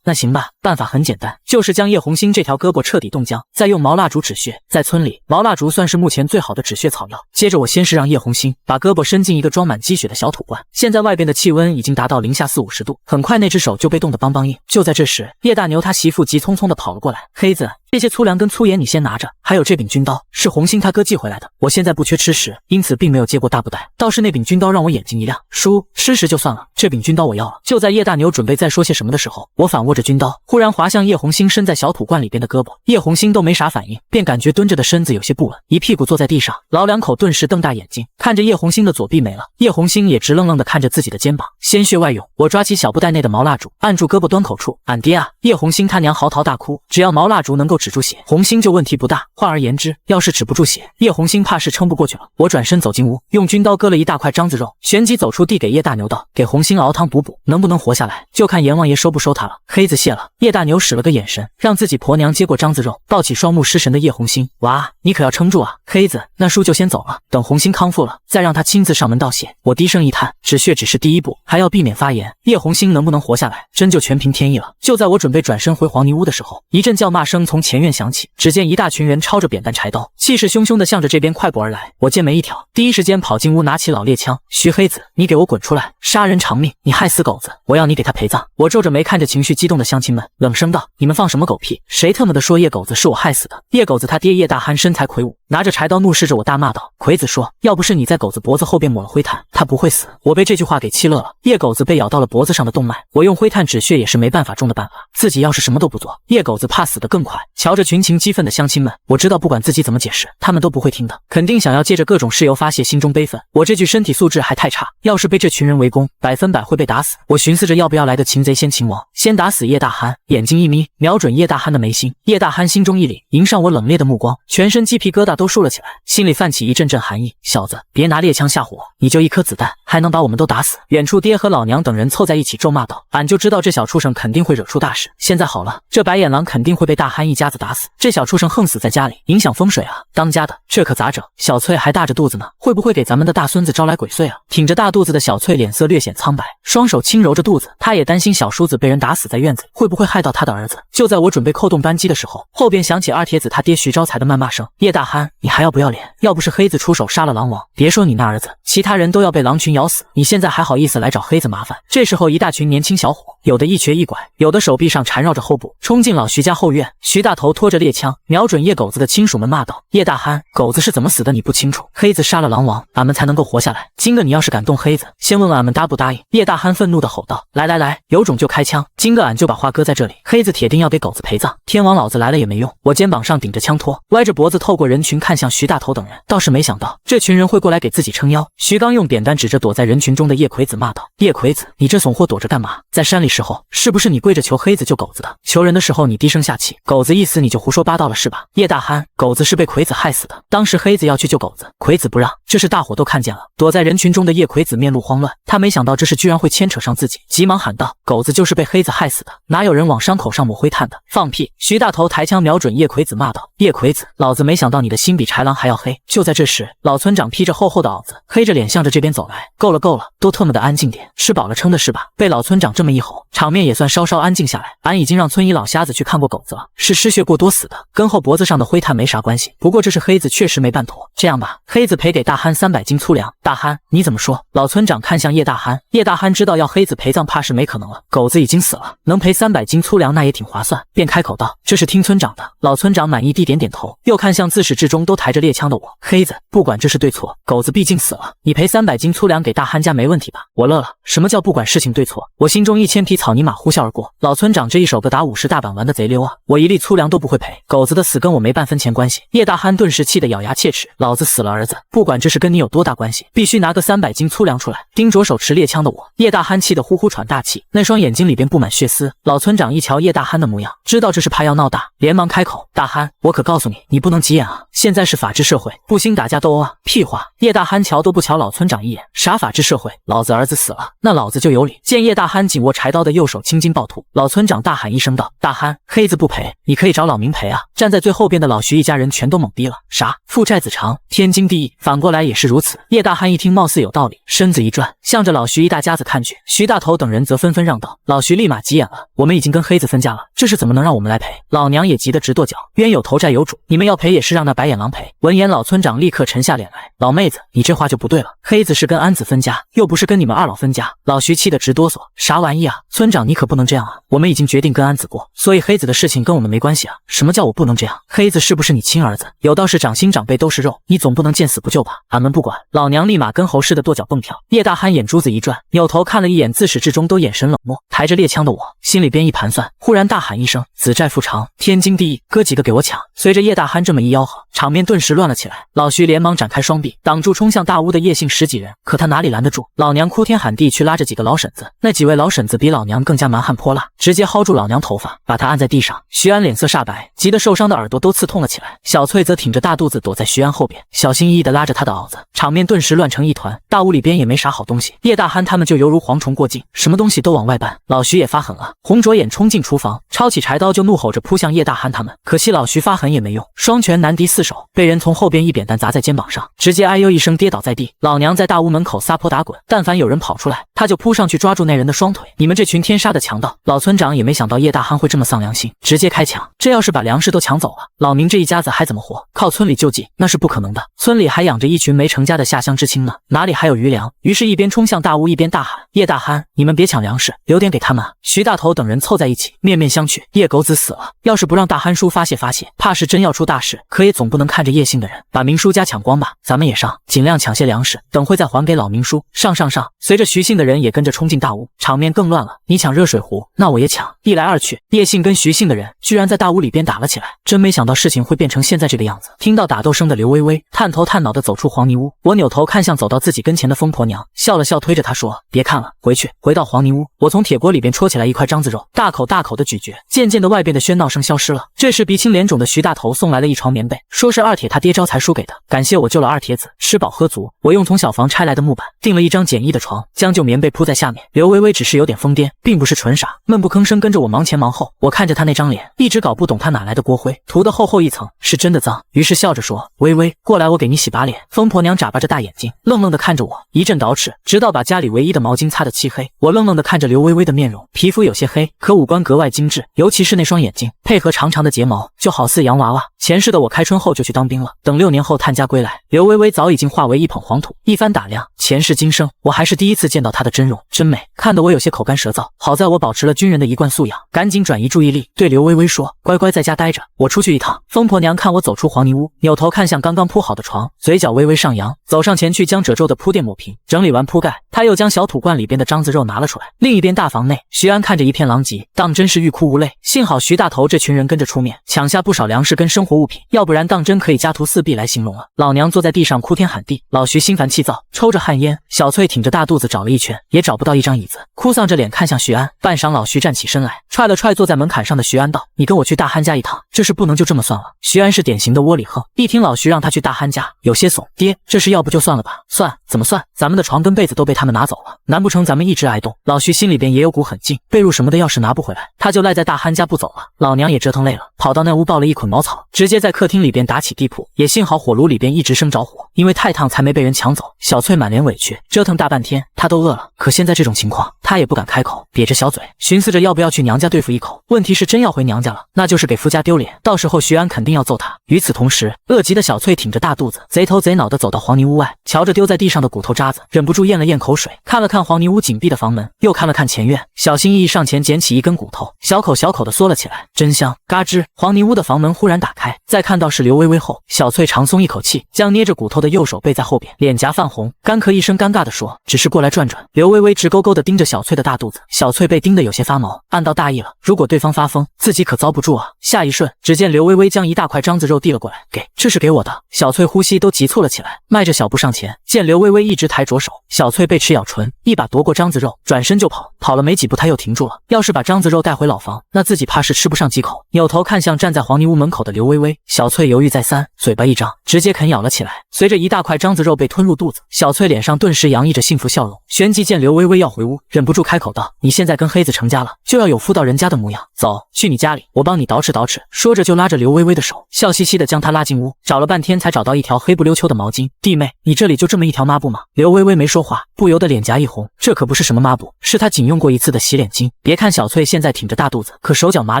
那行吧，办法很简单，就是将叶红星这条胳膊彻底冻僵，再用毛蜡烛止血。在村里，毛蜡烛算是目前最好的止血草药。接着我先是让叶红星把胳膊伸进一个装满积雪的小土罐，现在外边的气温已经达到零下40-50度，很快那只手就被冻得梆梆硬。就在这时，叶大牛他媳妇急匆匆地跑了过来，黑子，这些粗粮跟粗盐你先拿着，还有这柄军刀是红星他哥寄回来的，我现在不缺吃食，因此并没有接过大布袋，倒是那柄军刀让我眼睛一亮，叔，吃食就算了，这柄军刀我要了。就在叶大牛准备再说些什么的时候，我反握着军刀，忽然划向叶红星伸在小土罐里边的胳膊，叶红星都没啥反应，便感觉蹲着的身子有些不稳，一屁股坐在地上，老两口顿时瞪大眼睛看着叶红星的左臂没了，叶红星也直愣愣地看着自己的肩膀，鲜血外涌。我抓起小布袋内的毛蜡烛，按住胳膊端口处，俺爹啊！叶红星他娘嚎啕大哭，只要毛蜡烛能够止住血，红星就问题不大。换而言之，要是止不住血，叶红星怕是撑不过去了。我转身走进屋，用军刀割了一大块獐子肉，旋即走出递给叶大牛道，给红星熬汤补补，能不能活下来，就看阎王爷收不收他了。黑子谢了。叶大牛使了个眼神，让自己婆娘接过獐子肉，抱起双目失神的叶红星，娃，你可要撑住啊！黑子，那叔就先走了，等红星康复了，再让他亲自上门道谢。我低声一叹，止血只是第一步，还要避免发炎，叶红星能不能活下来，真就全凭天意了。就在我准备转身回黄泥屋的时候，一阵叫骂声从前院响起，只见一大群人抄着扁担柴刀，气势汹汹地向着这边快步而来。我见没一条，第一时间跑进屋，拿起老猎枪，徐黑子，你给我滚出来！杀人偿命，你害死狗子，我要你给他陪葬！我皱着眉看着情绪激动的乡亲们，冷声道：你们放什么狗屁？谁他妈的说叶狗子是我害死的？叶狗子他爹叶大憨身材魁梧，拿着柴刀怒视着我大骂道：魁子说，要不是你在狗子脖子后边抹了灰炭，他不会死。我被这句话给气乐了。叶狗子被咬到了脖子上的动脉，我用灰炭止血也是没办法中的办法，自己要是什么都不做，叶狗子怕死得更快。瞧着群情激愤的乡亲们，我知道不管自己怎么解释，他们都不会听的，肯定想要借着各种事由发泄心中悲愤。我这具身体素质还太差，要是被这群人围攻，100%会被打死。我寻思着要不要来个擒贼先擒王，先打死叶大憨，眼睛一眯，瞄准叶大憨的眉心。叶大憨心中一凛，迎上我冷冽的目光，全身鸡皮疙瘩都都竖了起来，心里泛起一阵阵寒意。小子，别拿猎枪吓唬我，你就一颗子弹，还能把我们都打死？远处爹和老娘等人凑在一起咒骂道：“俺就知道这小畜生肯定会惹出大事。现在好了，这白眼狼肯定会被大憨一家子打死。这小畜生横死在家里，影响风水啊！当家的，这可咋整？小翠还大着肚子呢，会不会给咱们的大孙子招来鬼祟啊？”挺着大肚子的小翠脸色略显苍白，双手轻揉着肚子，她也担心小叔子被人打死在院子里，会不会害到他的儿子？就在我准备扣动扳机的时候，后边响起二铁子他爹徐招财的谩骂声：“叶大憨，你还要不要脸？要不是黑子出手杀了狼王，别说你那儿子，其他人都要被狼群咬死。你现在还好意思来找黑子麻烦？”这时候，一大群年轻小伙，有的一瘸一拐，有的手臂上缠绕着后部，冲进老徐家后院。徐大头拖着猎枪，瞄准叶狗子的亲属们骂道：“叶大憨，狗子是怎么死的你不清楚？黑子杀了狼王，俺们才能够活下来。今个你要是敢动黑子，先问问俺们答不答应？”叶大憨愤怒地吼道：“来来来，有种就开枪！今个俺就把话搁在这里，黑子铁定要给狗子陪葬。天王老子来了也没用。”我肩膀上顶着枪托，歪着脖子透过人群看向徐大头等人，倒是没想到这群人会过来给自己撑腰。徐刚用扁担指着躲在人群中的叶葵子骂道：“叶葵子，你这怂货躲着干嘛？在山里时候是不是你跪着求黑子救狗子的？求人的时候你低声下气，狗子一死你就胡说八道了是吧？”叶大憨，狗子是被葵子害死的，当时黑子要去救狗子，葵子不让，这事大伙都看见了。躲在人群中的叶葵子面露慌乱，他没想到这事居然会牵扯上自己，急忙喊道：“狗子就是被黑子害死的，哪有人往伤口上抹灰炭的？放屁！”徐大头抬枪瞄准叶葵子骂道：“叶葵子，老子没想到你的心比豺狼还要黑！”就在这时，老村长披着厚厚的袄子，黑着脸向着这边走来。“够了够了，都特么的安静点，吃饱了撑的是吧？”被老村长这么一吼，场面也算稍稍安静下来。俺已经让村医老瞎子去看过狗子了，是失血过多死的，跟后脖子上的灰炭没啥关系。不过这是黑子确实没办妥，这样吧，黑子赔给大憨300斤粗粮。大憨，你怎么说？老村长看向叶大憨，叶大憨知道要黑子陪葬怕是没可能了，狗子已经死了，能赔300斤粗粮那也挺划算，便开口道：“这是听村长的。”老村长满意地点点头，又看向自始至终都抬着猎枪的我：“黑子，不管这是对错，狗子毕竟死了，你赔300斤粗粮给大憨家没问题吧？”我乐了，什么叫不管事情对错？我心中1000匹草泥马呼啸而过。老村长这一手个打50大板玩的贼溜啊！我1粒粗粮都不会赔，狗子的死跟我没半分钱关系。叶大憨顿时气得咬牙切齿：“老子死了儿子，不管这事跟你有多大关系，必须拿个300斤粗粮出来！”盯着手持猎枪的我，叶大憨气得呼呼喘大气，那双眼睛里边布满血丝。老村长一瞧叶大憨的模样，知道这是怕要闹大，连忙开口：“大憨，我可告诉你，你不能急眼啊！现在是法治社会，不兴打架斗殴啊！”屁话！叶大憨瞧都不瞧老村长一眼，啥法治社会？老子儿子死了，那老子就有理！见叶大憨紧握柴刀的右手青筋暴突，老村长大喊一声道：“大憨，黑子不赔，你可以找老明赔啊！”站在最后边的老徐一家人全都懵逼了。啥？父债子偿，天经地义，反过来也是如此。叶大憨一听貌似有道理，身子一转，向着老徐一大家子看去。徐大头等人则纷纷让道。老徐立马急眼了：“我们已经跟黑子分家了，这事怎么能让我们来赔？”老娘也急得直跺脚：“冤有头债有主，你们要赔也是让那白眼狼赔。”闻言，老村长立刻沉下脸来：“老妹子，你这话就不对了，黑子是跟安子分家，又不是跟你们二老分家。”老徐气得直哆嗦：“啥玩意啊？村长你可不能这样啊！我们已经决定跟安子过，所以黑子的事情跟我们没关系啊！什么叫我不能这样？黑子是不是你亲儿子？有道是长兄长辈都是肉，你总不能见死不救吧？俺们不管！”老娘立马跟猴似的跺脚蹦跳。叶大憨眼珠子一转，扭头看了一眼自始至终都眼神冷漠、抬着猎枪的我，心里边一盘算，忽然大喊一声：“子债父偿，天经地义，哥几个给我抢！”随着叶大憨这么一吆喝，场面顿时乱了起来。老徐连忙展开双臂，挡住冲向大屋的叶姓10几人，可他哪里拦得住？老娘哭天喊地去拉着几个老婶子，那几位老婶子比老娘更加蛮横泼辣，直接薅住老娘头发，把她按在地上。徐安脸色煞白，急得受伤的耳朵都刺痛了起来。小翠则挺着大肚子躲在徐安后边，小心翼翼地拉着他的袄子，场面顿时乱成一团。大屋里边也没啥好东西，叶大憨他们就犹如蝗虫过境，什么东西都往外搬。老徐也发狠了，红着眼冲进厨房，抄起柴刀就怒吼着扑向叶大憨他们。可惜老徐发狠也没用，双拳难敌四手，被人从后边一扁担砸在肩膀上，直接哎呦一声跌倒在地。老娘在大屋门口撒泼打滚，但凡有人跑出来，他就扑上去抓住那人的双腿。你们这群天杀的强盗！老村长也没想到叶大憨会这么丧良心，直接开枪。这要是把粮食都抢走了，老明这一家子还怎么活？靠村里救济那是不可能的，村里还养着一群没成家的下乡知青呢，哪里还有余粮？于是，一边冲向大屋，一边大喊：“叶大憨，你们别抢粮食，留点给他们啊！”徐大头等人凑在一起，面面相觑。叶狗子死了，要是不让大憨叔发泄发泄，怕是真要出大事。可也总不能看着叶姓的人把明叔家抢光吧？咱们也上，尽量抢些粮食，等会再还给老明叔。上！随着徐姓的人也跟着冲进大屋，场面更乱了。你抢热水壶，那我也抢。一来二去，叶姓跟徐姓的人居然在大屋里边打了起来。真没想到事情会变成现在这个样子。听到打斗声的刘微微探头探脑地走出黄泥屋，我扭头看向走到自己跟前的疯婆娘，笑了笑，推着她说：“别看了，回去。”回到黄泥屋，我从铁锅里边戳起来一块獐子肉，大口大口的咀嚼。渐渐的，外边的喧闹声消失了。这时，鼻青脸肿的徐大头送来了一床棉被，说是二铁他爹招财叔给的，感谢我救了二铁子。吃饱喝足，我用从小房拆来的木板订了一张简易的床，将旧棉被铺在下面。刘微微只是有点疯癫，并不是纯傻，闷不吭声跟着我忙前忙后。我看着他那张脸，一直搞不懂他哪来的锅灰，涂得厚厚一层，是真的脏。于是笑着说：“微微，过来，我给你洗把脸。”疯婆娘眨巴着大眼睛，愣愣地看着我，一阵捯饬，直到把家里唯一的毛巾擦得漆黑。我愣愣地看着刘微微的面容，皮肤有些黑，可五官格外精致，尤其是那双眼睛，配合长长的睫毛，就好似洋娃娃。前世的我开春后就去当兵了，等6年后探家归来，刘微微早已经化为一捧黄土。一番打量，前世今生，我还是第一次见到她的真容，真美，看得我有些口干舌燥。好在我保持了军人的一贯素养，赶紧转移注意力，对刘微微说：“乖乖在家待着，我出去一趟。”疯婆娘看我走出黄泥屋，扭头看向刚刚铺好的床，嘴角微微上扬，走上前去将褶皱的铺垫抹平，整理完铺盖，她又将小土罐里边的獐子肉拿了出来。另一边大房内，徐安看着一片狼藉，当真是欲哭无泪。幸好徐大头这群人跟着出面，抢下不少粮食跟生活物品，要不然当真可以家徒四壁来形容了。老娘坐在地上哭天喊地，老徐心烦气躁，抽着旱烟。小翠挺着大肚子找了一圈，也找不到一张椅子，哭丧着脸看向徐安。半晌，老徐站起身来，踹了踹坐在门槛上的徐安道：“你跟我去大憨家一趟，这事不能就这么算了。”徐安是典型的窝里横，一听老徐让他去大憨家，有些怂。爹，这事要不就算了吧？算？怎么算？咱们的床跟被子都被他们拿走了，难不成咱们一直挨冻？老徐心里边也有股狠劲，被褥什么的要是拿不回来，他就赖在大憨家不走了。老娘也折腾累了，跑到那屋抱了一捆茅草，直接在客厅里边打起地铺。也幸好火炉里边一直生着火，因为太烫才没被人抢走。小翠满脸委屈，折腾大半天，她都饿了，可现在这种情况，她也不敢开口，瘪着小嘴，寻思着要不要去娘家对付一口。问题是真要回娘家了，那就是给夫家丢脸，到时候徐安肯定要揍她。与此同时，饿极的小翠挺着大肚子，贼头贼脑地走到黄泥屋外，瞧着丢在地上的骨头渣子，忍不住咽了咽口水，看了看黄泥屋紧闭的房门，又看了看前院，小心翼翼上前捡起一根骨头，小口小口地嗦了起来，真香。嘎吱，黄泥屋的房门忽然打开，再看到是刘微微后，小翠长松一口气，将捏着骨头的右手背在后边，脸颊泛红，干咳一声，尴尬地说：“只是过来转转。”刘微微直勾勾地盯着小翠的大肚子，小翠被盯得有些发毛，暗道大意了，如果对方发疯，自己可遭不住啊。下一瞬，只见刘微微将一大块獐子肉递了过来，这是给我的。小翠呼吸都急促了起来，迈着小步上前，见刘微微一直抬着手，小翠被齿咬唇，一把夺过獐子肉，转身就跑，跑了没几步，她又停住了。要是把獐子肉带回老房，那自己怕是吃不上几口。扭头看向站在黄泥屋门口的刘微微，小翠犹豫再三，嘴巴一张，直接啃咬了起来。随着一大块獐子肉被吞入肚子，小翠脸上顿时洋溢着幸福笑容。旋即见刘微微要回屋，忍不住开口道：“你现在跟黑子成家了，就要有妇道人家的模样。走，去你家里，我帮你捯饬捯饬。”说着就拉着刘微微的手，笑嘻嘻地将她拉进屋，找了半天才找到一条黑不溜秋的毛巾。弟妹，你这里就这么一条抹布吗？刘微微没说话，不由得脸颊一红，这可不是什么抹布，是她仅用过一次的洗脸巾。别看小翠现在挺着大肚子，可手脚麻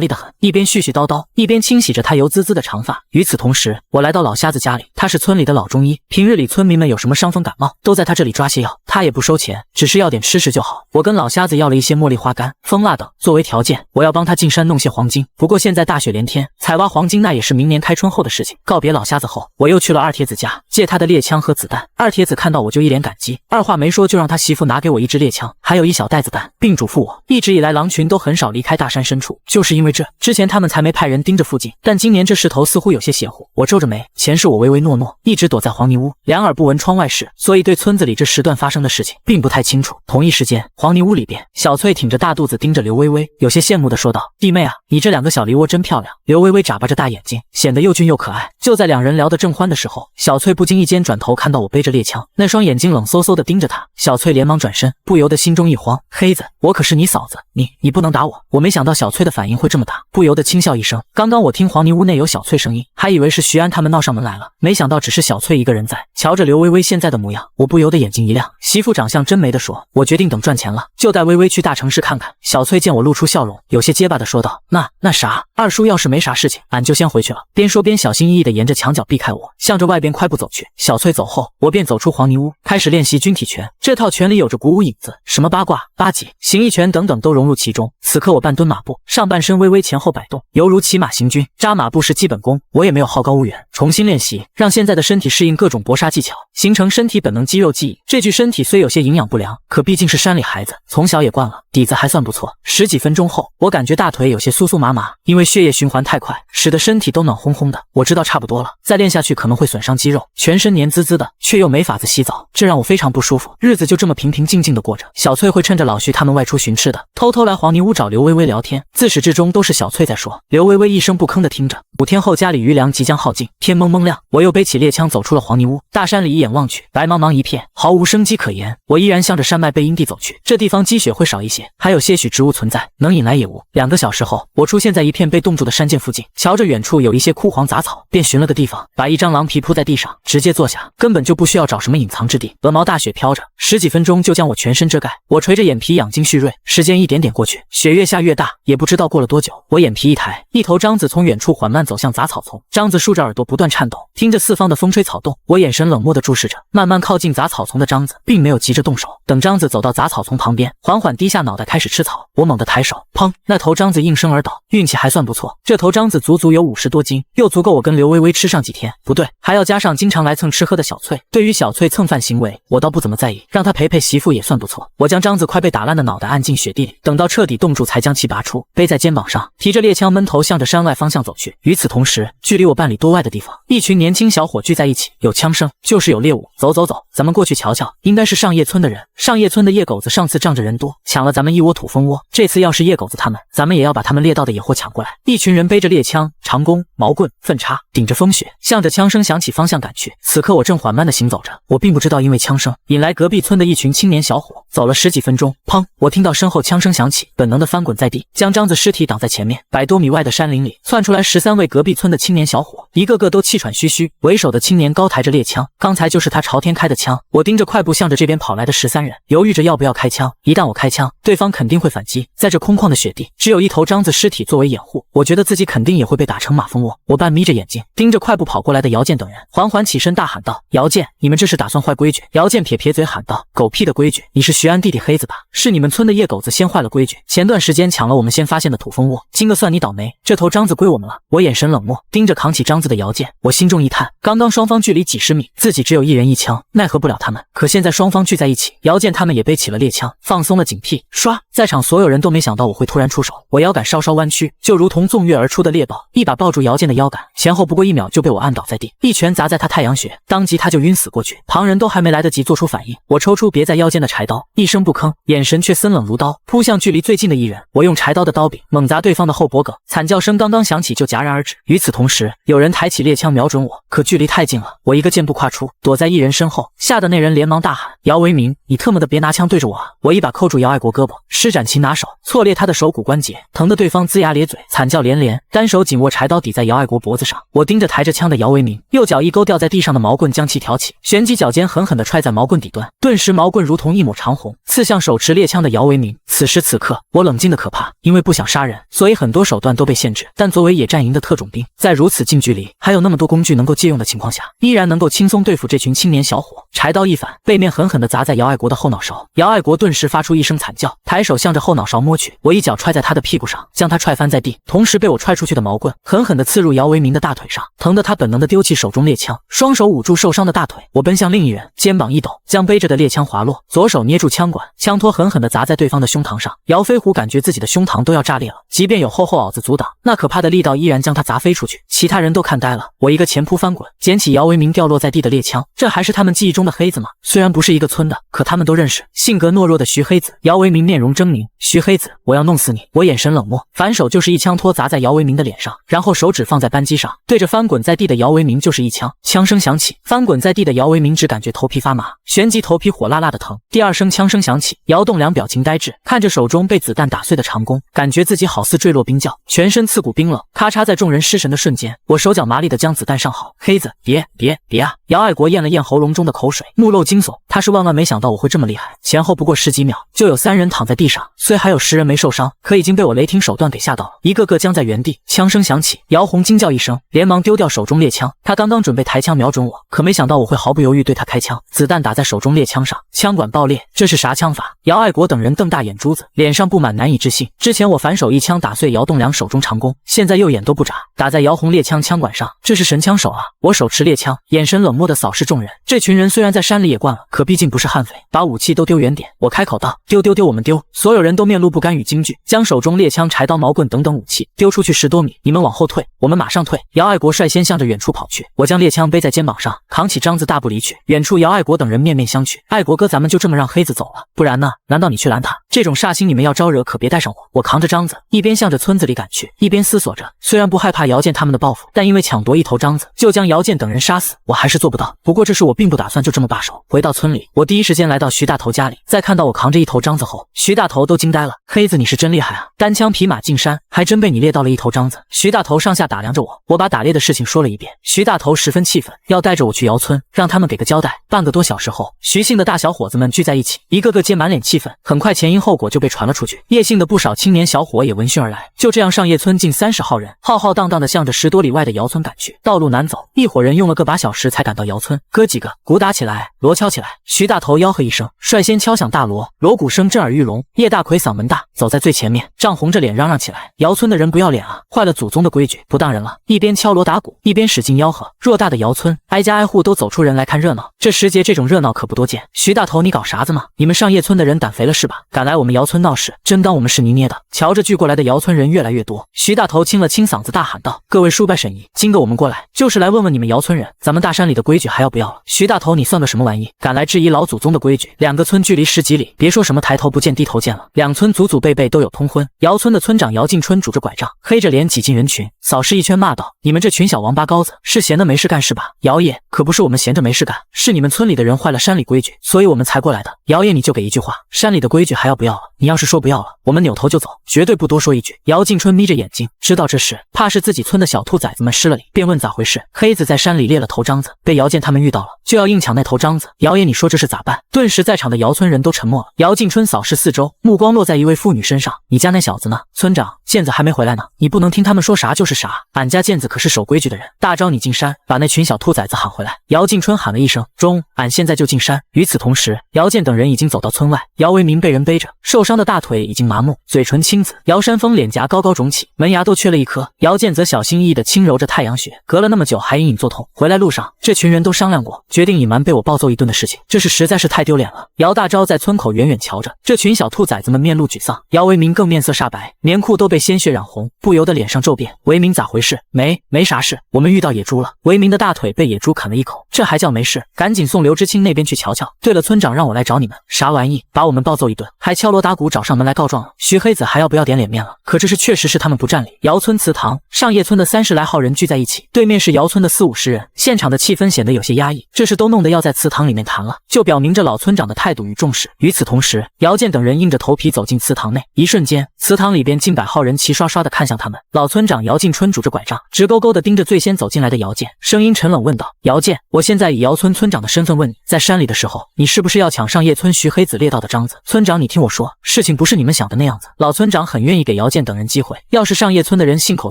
利得很，一边絮絮叨叨，一边清洗着她油滋滋的长发。与此同时，我来到老瞎子家里，他是村里的老中医，平日里村民们有什么伤风感冒，都在他这里抓些药，他也不收钱，只是要点吃食就好。我跟老瞎子要了一些茉莉花干、蜂蜡等，作为条件，我要帮他进山弄些黄金。不过现在大雪连天，采挖黄金那也是明年开春后的事情。告别老瞎子后，我又去了二铁子家，借他的猎枪和子弹。二铁子看到我就一脸感激，二话没说就让他媳妇拿给我一支猎枪，还有一小袋子弹，并嘱咐我，一直以来狼群都很少离开大山深处，就是因为这，之前他们才没派人盯着附近。但今年这势头似乎有些邪乎。我皱着眉，前世我唯唯诺诺，一直躲在黄泥屋，两耳不闻窗外事，所以对村子里这时段发生的事情并不太清楚。同一时间，黄泥屋里边，小翠挺着大肚子盯着刘微微，有些羡慕地说道：“弟妹啊，你这两个小梨窝真漂亮。”刘微微眨巴着大眼睛，显得又俊又可爱。就在两人聊得正欢的时候，小翠不经意间转头看到我背着猎枪，那双眼睛冷飕飕地盯着她。小翠连忙转身，不由得心中一慌：“黑子，我可是你嫂子，你不能打我！”我没想到小翠的反应会这么大，不由得轻笑一声。刚刚我听黄泥屋内有小翠声音，还以为是徐安他们闹上门来了，没想到只是小翠一个人在。瞧着刘微微现在的模样，我不由得眼睛一亮，媳妇长相真没得说，我决定等赚钱了就带微微去大城市看看。小翠见我露出笑容，有些结巴地说道：“那啥，二叔要是没啥事情，俺就先回去了。”边说边小心翼翼地沿着墙角避开我，向着外边快步走去。小翠走后，我便走出黄泥屋，开始练习军体拳。这套拳里有着鼓舞影子，什么八卦、八极、形意拳等等都融入其中。此刻我半蹲马步，上半身微微前后摆动，犹如骑马行军。扎马步是基本功，我也没有好高骛远，重新练习，让现在的身体适应各种搏杀技巧，形成身体本能肌肉记忆。这具身体虽有些营养不良，可毕竟是山里孩子，从小也惯了，底子还算不错。十几分钟后，我感觉大腿有些酥酥麻麻，因为血液循环太快，使得身体都暖烘烘的。我知道差不多了，再练下去可能会损伤肌肉，全身黏滋滋的，却又没法子洗澡，这让我非常不舒服。日子就这么平平静静的过着。小翠会趁着老徐他们外出巡视的，偷偷来黄泥屋找刘微微聊天，自始至终都是小翠在说，刘微微一声不吭的听着。5天后，家里余粮即将耗尽，天蒙蒙亮，我又背起猎枪走出了黄泥屋。大山里一眼望去，白茫茫一片，毫无生机可言。我依然向着山脉背阴地走去，这地方积雪会少一些，还有些许植物存在，能引来野物。2个小时后，我出现在一片被冻住的山涧附近，瞧着远处有一些枯黄杂草，便寻了个地方，把一张狼皮铺在地上，直接坐下，根本就不需要找什么隐藏之地。鹅毛大雪飘着，10几分钟就将我全身遮盖。我垂着眼皮养精蓄锐，时间一点点过去，雪越下越大，也不知道过了多久。我眼皮一抬，一头獐子从远处缓慢走向杂草丛，獐子竖着耳朵不断颤抖，听着四方的风吹草动。我眼神冷漠地注视着慢慢靠近杂草丛的獐子，并没有急着动手。等獐子走到杂草丛旁边，缓缓低下脑袋开始吃草。我猛地抬手，砰！那头獐子应声而倒。运气还算不错，这头獐子足足有50多斤，又足够我跟刘微微吃上几天。不对，还要加上经常来蹭吃喝的小翠。对于小翠蹭饭行为，我倒不怎么在意，让她陪陪媳妇也算不错。我将獐子快被打烂的脑袋按进雪地里，等到彻底冻住才将其拔出，背在肩膀上，提着猎枪闷头向着山外方向走去。与此同时，距离我半里多外的地方，一群年轻小伙聚在一起，有枪声，就是有猎物。走走走，咱们过去瞧瞧，应该是上叶村的人。上叶村的夜狗子上次仗着人多，抢了咱们一窝土蜂窝，这次要是夜狗子他们，咱们也要把他们猎到的野货抢过来。一群人背着猎枪、长弓、矛棍、粪叉，顶着风雪，向着枪声响起方向赶去。此刻我正缓慢地行走着，我并不知道因为枪声引来隔壁村的一群青年小伙。走了10几分钟，砰！我听到身后枪声响起，本能地翻滚在地，将獐子尸体挡在前面。100多米外的山林里窜出来13位隔壁村的青年小伙，一个个都气喘吁吁，为首的青年高抬着猎枪，刚才就是他朝天开的枪。我盯着快步向着这边跑来的13人，犹豫着要不要开枪。一旦我开枪，对方肯定会反击。在这空旷的雪地，只有一头獐子尸体作为掩护，我觉得自己肯定也会被打成马蜂窝。我半眯着眼睛，盯着快步跑过来的姚健等人，缓缓起身大喊道：“姚健，你们这是打算坏规矩！”姚健撇撇嘴喊道：“狗屁的规矩！你是徐安弟弟黑子吧？是你们村的夜狗子先坏了规矩，前段时间抢了我们先发现的土蜂窝，今个算你倒霉，这头獐子归我们了。”我眼神冷漠，盯着扛起獐子的姚健，我心中一叹，刚刚双方距离几十米，自己只有一人一枪，奈何不了他们。可现在双方聚在一起，姚健他们也背起了猎枪，放松了警惕。唰，在场所有人都没想到我会突然出手，我腰杆稍稍弯曲，就如同纵跃而出的猎豹，一把抱住姚健的腰杆，前后不过1秒就被我按倒在地，一拳砸在他太阳穴，当即他就晕死过去。旁人都还没来得及做出反应，我抽出别在腰间的柴刀，一声不吭，眼神却森冷如刀，扑向距离最近的一人。我用柴刀的刀柄猛砸对方的后脖颈，惨叫声刚刚响起就戛然而止。与此同时，有人抬起猎枪瞄准我，可距离太近了，我一个箭步跨出，躲在一人身后，吓得那人连忙大喊：“姚为民，你特么的别拿枪对着我啊！”我一把扣住姚爱国胳膊，施展擒拿手，错裂他的手骨关节，疼得对方龇牙咧嘴，惨叫连连，单手紧握柴刀抵在姚爱国脖子上。我盯着抬着枪的姚为民，右脚一勾掉在地上的毛棍，将其挑起，旋即脚尖狠狠地踹在毛棍底端，顿时毛棍如同一抹长虹，刺向手持猎枪的姚为民。此时此刻，我冷静的可怕，因为不想杀人，所以很多手段都被限制。但作为野战营的特种兵，在如此近距离，还有那么多工具能够借用的情况下，依然能够轻松对付这群青年小伙。柴刀一反，背面狠狠地砸在姚爱国的后脑勺，姚爱国顿时发出一声惨叫，抬手向着后脑勺摸去，我一脚踹在他的屁股上，将他踹翻在地，同时被我踹出去的毛棍狠狠地刺入姚为民的大腿上，疼得他本能地丢弃手中猎枪，双手捂住受伤的大腿。我奔向另一人，肩膀一抖，将背着的猎枪滑落，左手捏住枪管，枪托狠狠地砸在对方的胸膛上。姚飞虎感觉自己的胸膛都要炸裂了，即便有厚厚袄子阻挡，那可怕的力道依然将他砸飞出去。其他人都看呆了，我一个前扑翻滚，捡起姚为民掉落在地的猎枪，这还是他们记忆中的黑子吗？虽然不是一个村的，可他们都认识。性格懦弱的徐黑子。姚为民面容狰狞，徐黑子，我要弄死你！我眼神冷漠，反手就是一枪托砸在姚为民的脸上，然后手指放在扳机上，对着翻滚在地的姚为民就是一枪。枪声响起，翻滚在地的姚为民只感觉头皮发麻，旋即头皮火辣辣的疼。第二声枪声响起，姚栋梁表情呆滞，看着手中被子弹打碎的长弓，感觉自己好似坠落冰窖，全身刺骨冰冷。咔嚓，在众人失神的瞬间，我手脚麻利地将子弹上好。黑子，别啊！姚爱国咽了咽喉咙中的口水，目露惊悚，他是万万没想到我会这么厉害。前后不过10几秒，就有3人躺在地上，虽还有10人没受伤，可已经被我雷霆手段给吓到了，一个个僵在原地。枪声响起，姚红惊叫一声，连忙丢掉手中猎枪。他刚刚准备抬枪瞄准我，可没想到我会毫不犹豫对他开枪，子弹打在手中猎枪上，枪管爆裂。这是啥枪法？姚爱国等人瞪大眼珠子，脸上布满难以置信。之前我反手一枪打碎姚栋梁手中长弓，现在右眼都不眨，打在姚红猎枪枪管上，这是神枪手啊！我手持猎枪，眼神冷漠地扫视众人。这群人虽虽然在山里也惯了，可毕竟不是悍匪，把武器都丢远点。我开口道：丢丢丢，我们丢！所有人都面露不甘与惊惧，将手中猎枪、柴刀、矛棍等等武器丢出去10多米。你们往后退，我们马上退。姚爱国率先向着远处跑去，我将猎枪背在肩膀上，扛起章子大步离去。远处姚爱国等人面面相觑，爱国哥，咱们就这么让黑子走了？不然呢？难道你去拦他？这种煞星你们要招惹，可别带上我。我扛着章子，一边向着村子里赶去，一边思索着，虽然不害怕姚建他们的报复，但因为抢夺一头章子就将姚建等人杀死，我还是做不到。不过这事我并不打算就这么罢手。回到村里，我第一时间来到徐大头家里，在看到我扛着一头章子后，徐大头都惊呆了。黑子，你是真厉害啊，单枪匹马进山，还真被你猎到了一头章子。徐大头上下打量着我，我把打猎的事情说了一遍。徐大头十分气愤，要带着我去姚村，让他们给个交代。半个多小时后，徐姓的大小伙子们聚在一起，一个个皆满脸气愤。很快前因后果就被传了出去，叶姓的不少青年小伙也闻讯而来。就这样，上叶村近30号人浩浩荡荡地向着10多里外的姚村赶去。道路难走，一伙人用了个把小时才赶到姚村。哥几个，鼓打起来，锣敲起来！徐大头吆喝一声，率先敲响大锣，锣鼓声震耳欲聋。叶大奎嗓门大，走在最前面，涨红着脸嚷嚷起来：姚村的人不要脸啊，坏了祖宗的规矩，不当人了！一边敲锣打鼓，一边使劲吆喝。偌大的姚村，挨家挨户都走出人来看热闹。这时节这种热闹可不多见。徐大头，你搞啥子嘛？你们上叶村的人胆肥了是吧？敢来我们姚村闹事，真当我们是泥捏的？瞧着聚过来的姚村人越来越多，徐大头清了清嗓子大喊道：各位叔伯婶姨，今个我们过来就是来问问你们姚村人，咱们大山里的规矩还要不要了？徐大头，你算个什么玩意，敢来质疑老祖宗的规矩？两个村距离10几里，别说什么抬头不见低头见了，两村祖祖辈辈都有通婚。姚村的村长姚敬春拄着拐杖，黑着脸挤进人群，扫视一圈骂道：你们这群小王八羔子，是闲的没事干是吧？姚爷，可不是我们闲着没事干，是你们村里的人坏了山里规矩，所以我们才过来的。姚爷，你就给一句话，山里的规矩还要不要了？你要是说不要了，我们扭头就走，绝对不多说一句。姚敬春眯着眼睛，知道这事怕是自己村的小兔崽子们失了礼，便问咋回事。黑子在山里猎了头章子，被姚建他们遇到了，就要硬抢那头章子。姚爷，你说这是咋办？顿时在场的姚村人都沉默了。姚敬春扫视四周，目光落在一位妇女身上：你家那小子呢？村长，健子还没回来呢，你不能听他们说啥就是啥，俺家健子可是守规矩的人，大招你进山，把那群小兔崽子喊回来。姚敬春喊了一声中，俺现在就进山。与此同时，姚建等人已经走到村外，姚为民被人背着，受伤的大腿已经麻木，嘴唇青紫。姚山峰脸颊高高肿起，门牙都缺了一颗。姚建则小心翼翼地轻揉着太阳穴，隔了那么久还隐隐作痛。回来路上，这群人都商量过，决定隐瞒被我暴揍一顿的事情，这事实在是太丢脸了。姚大钊在村口远远瞧着，这群小兔崽子们面露沮丧，姚为民更面色煞白，棉裤都被鲜血染红，不由得脸上骤变。为民咋回事？没啥事，我们遇到野猪了。为民的大腿被野猪啃了一口，这还叫没事？赶紧送刘知青那边去瞧瞧。对了，村长让我来找你们，啥玩意？把我们暴揍一顿，还敲锣打鼓找上门来告状了。徐黑子还要不要点脸面了？可这事确实是他们不占理。姚村祠堂，上叶村的30来号人聚在一起，对面是姚村的40、50人，现场的气氛显得有些压抑。这事都弄得要在祠堂里面谈了，就表明着老村长的态度与重视。与此同时，姚建等人硬着头皮走进祠堂内，一瞬间，祠堂里边近100号人齐刷刷地看向他们。老村长姚敬春拄着拐杖，直勾勾地盯着最先走进来的姚建，声音沉冷问道：姚建，我现在以姚村村长的身份问你，在山里的时候，你是不是要抢上叶村徐黑子猎到的章子？村长，你听我说，事情不是你们想的那样子。老村长很愿意给姚建等人机会，要是上叶村的人信口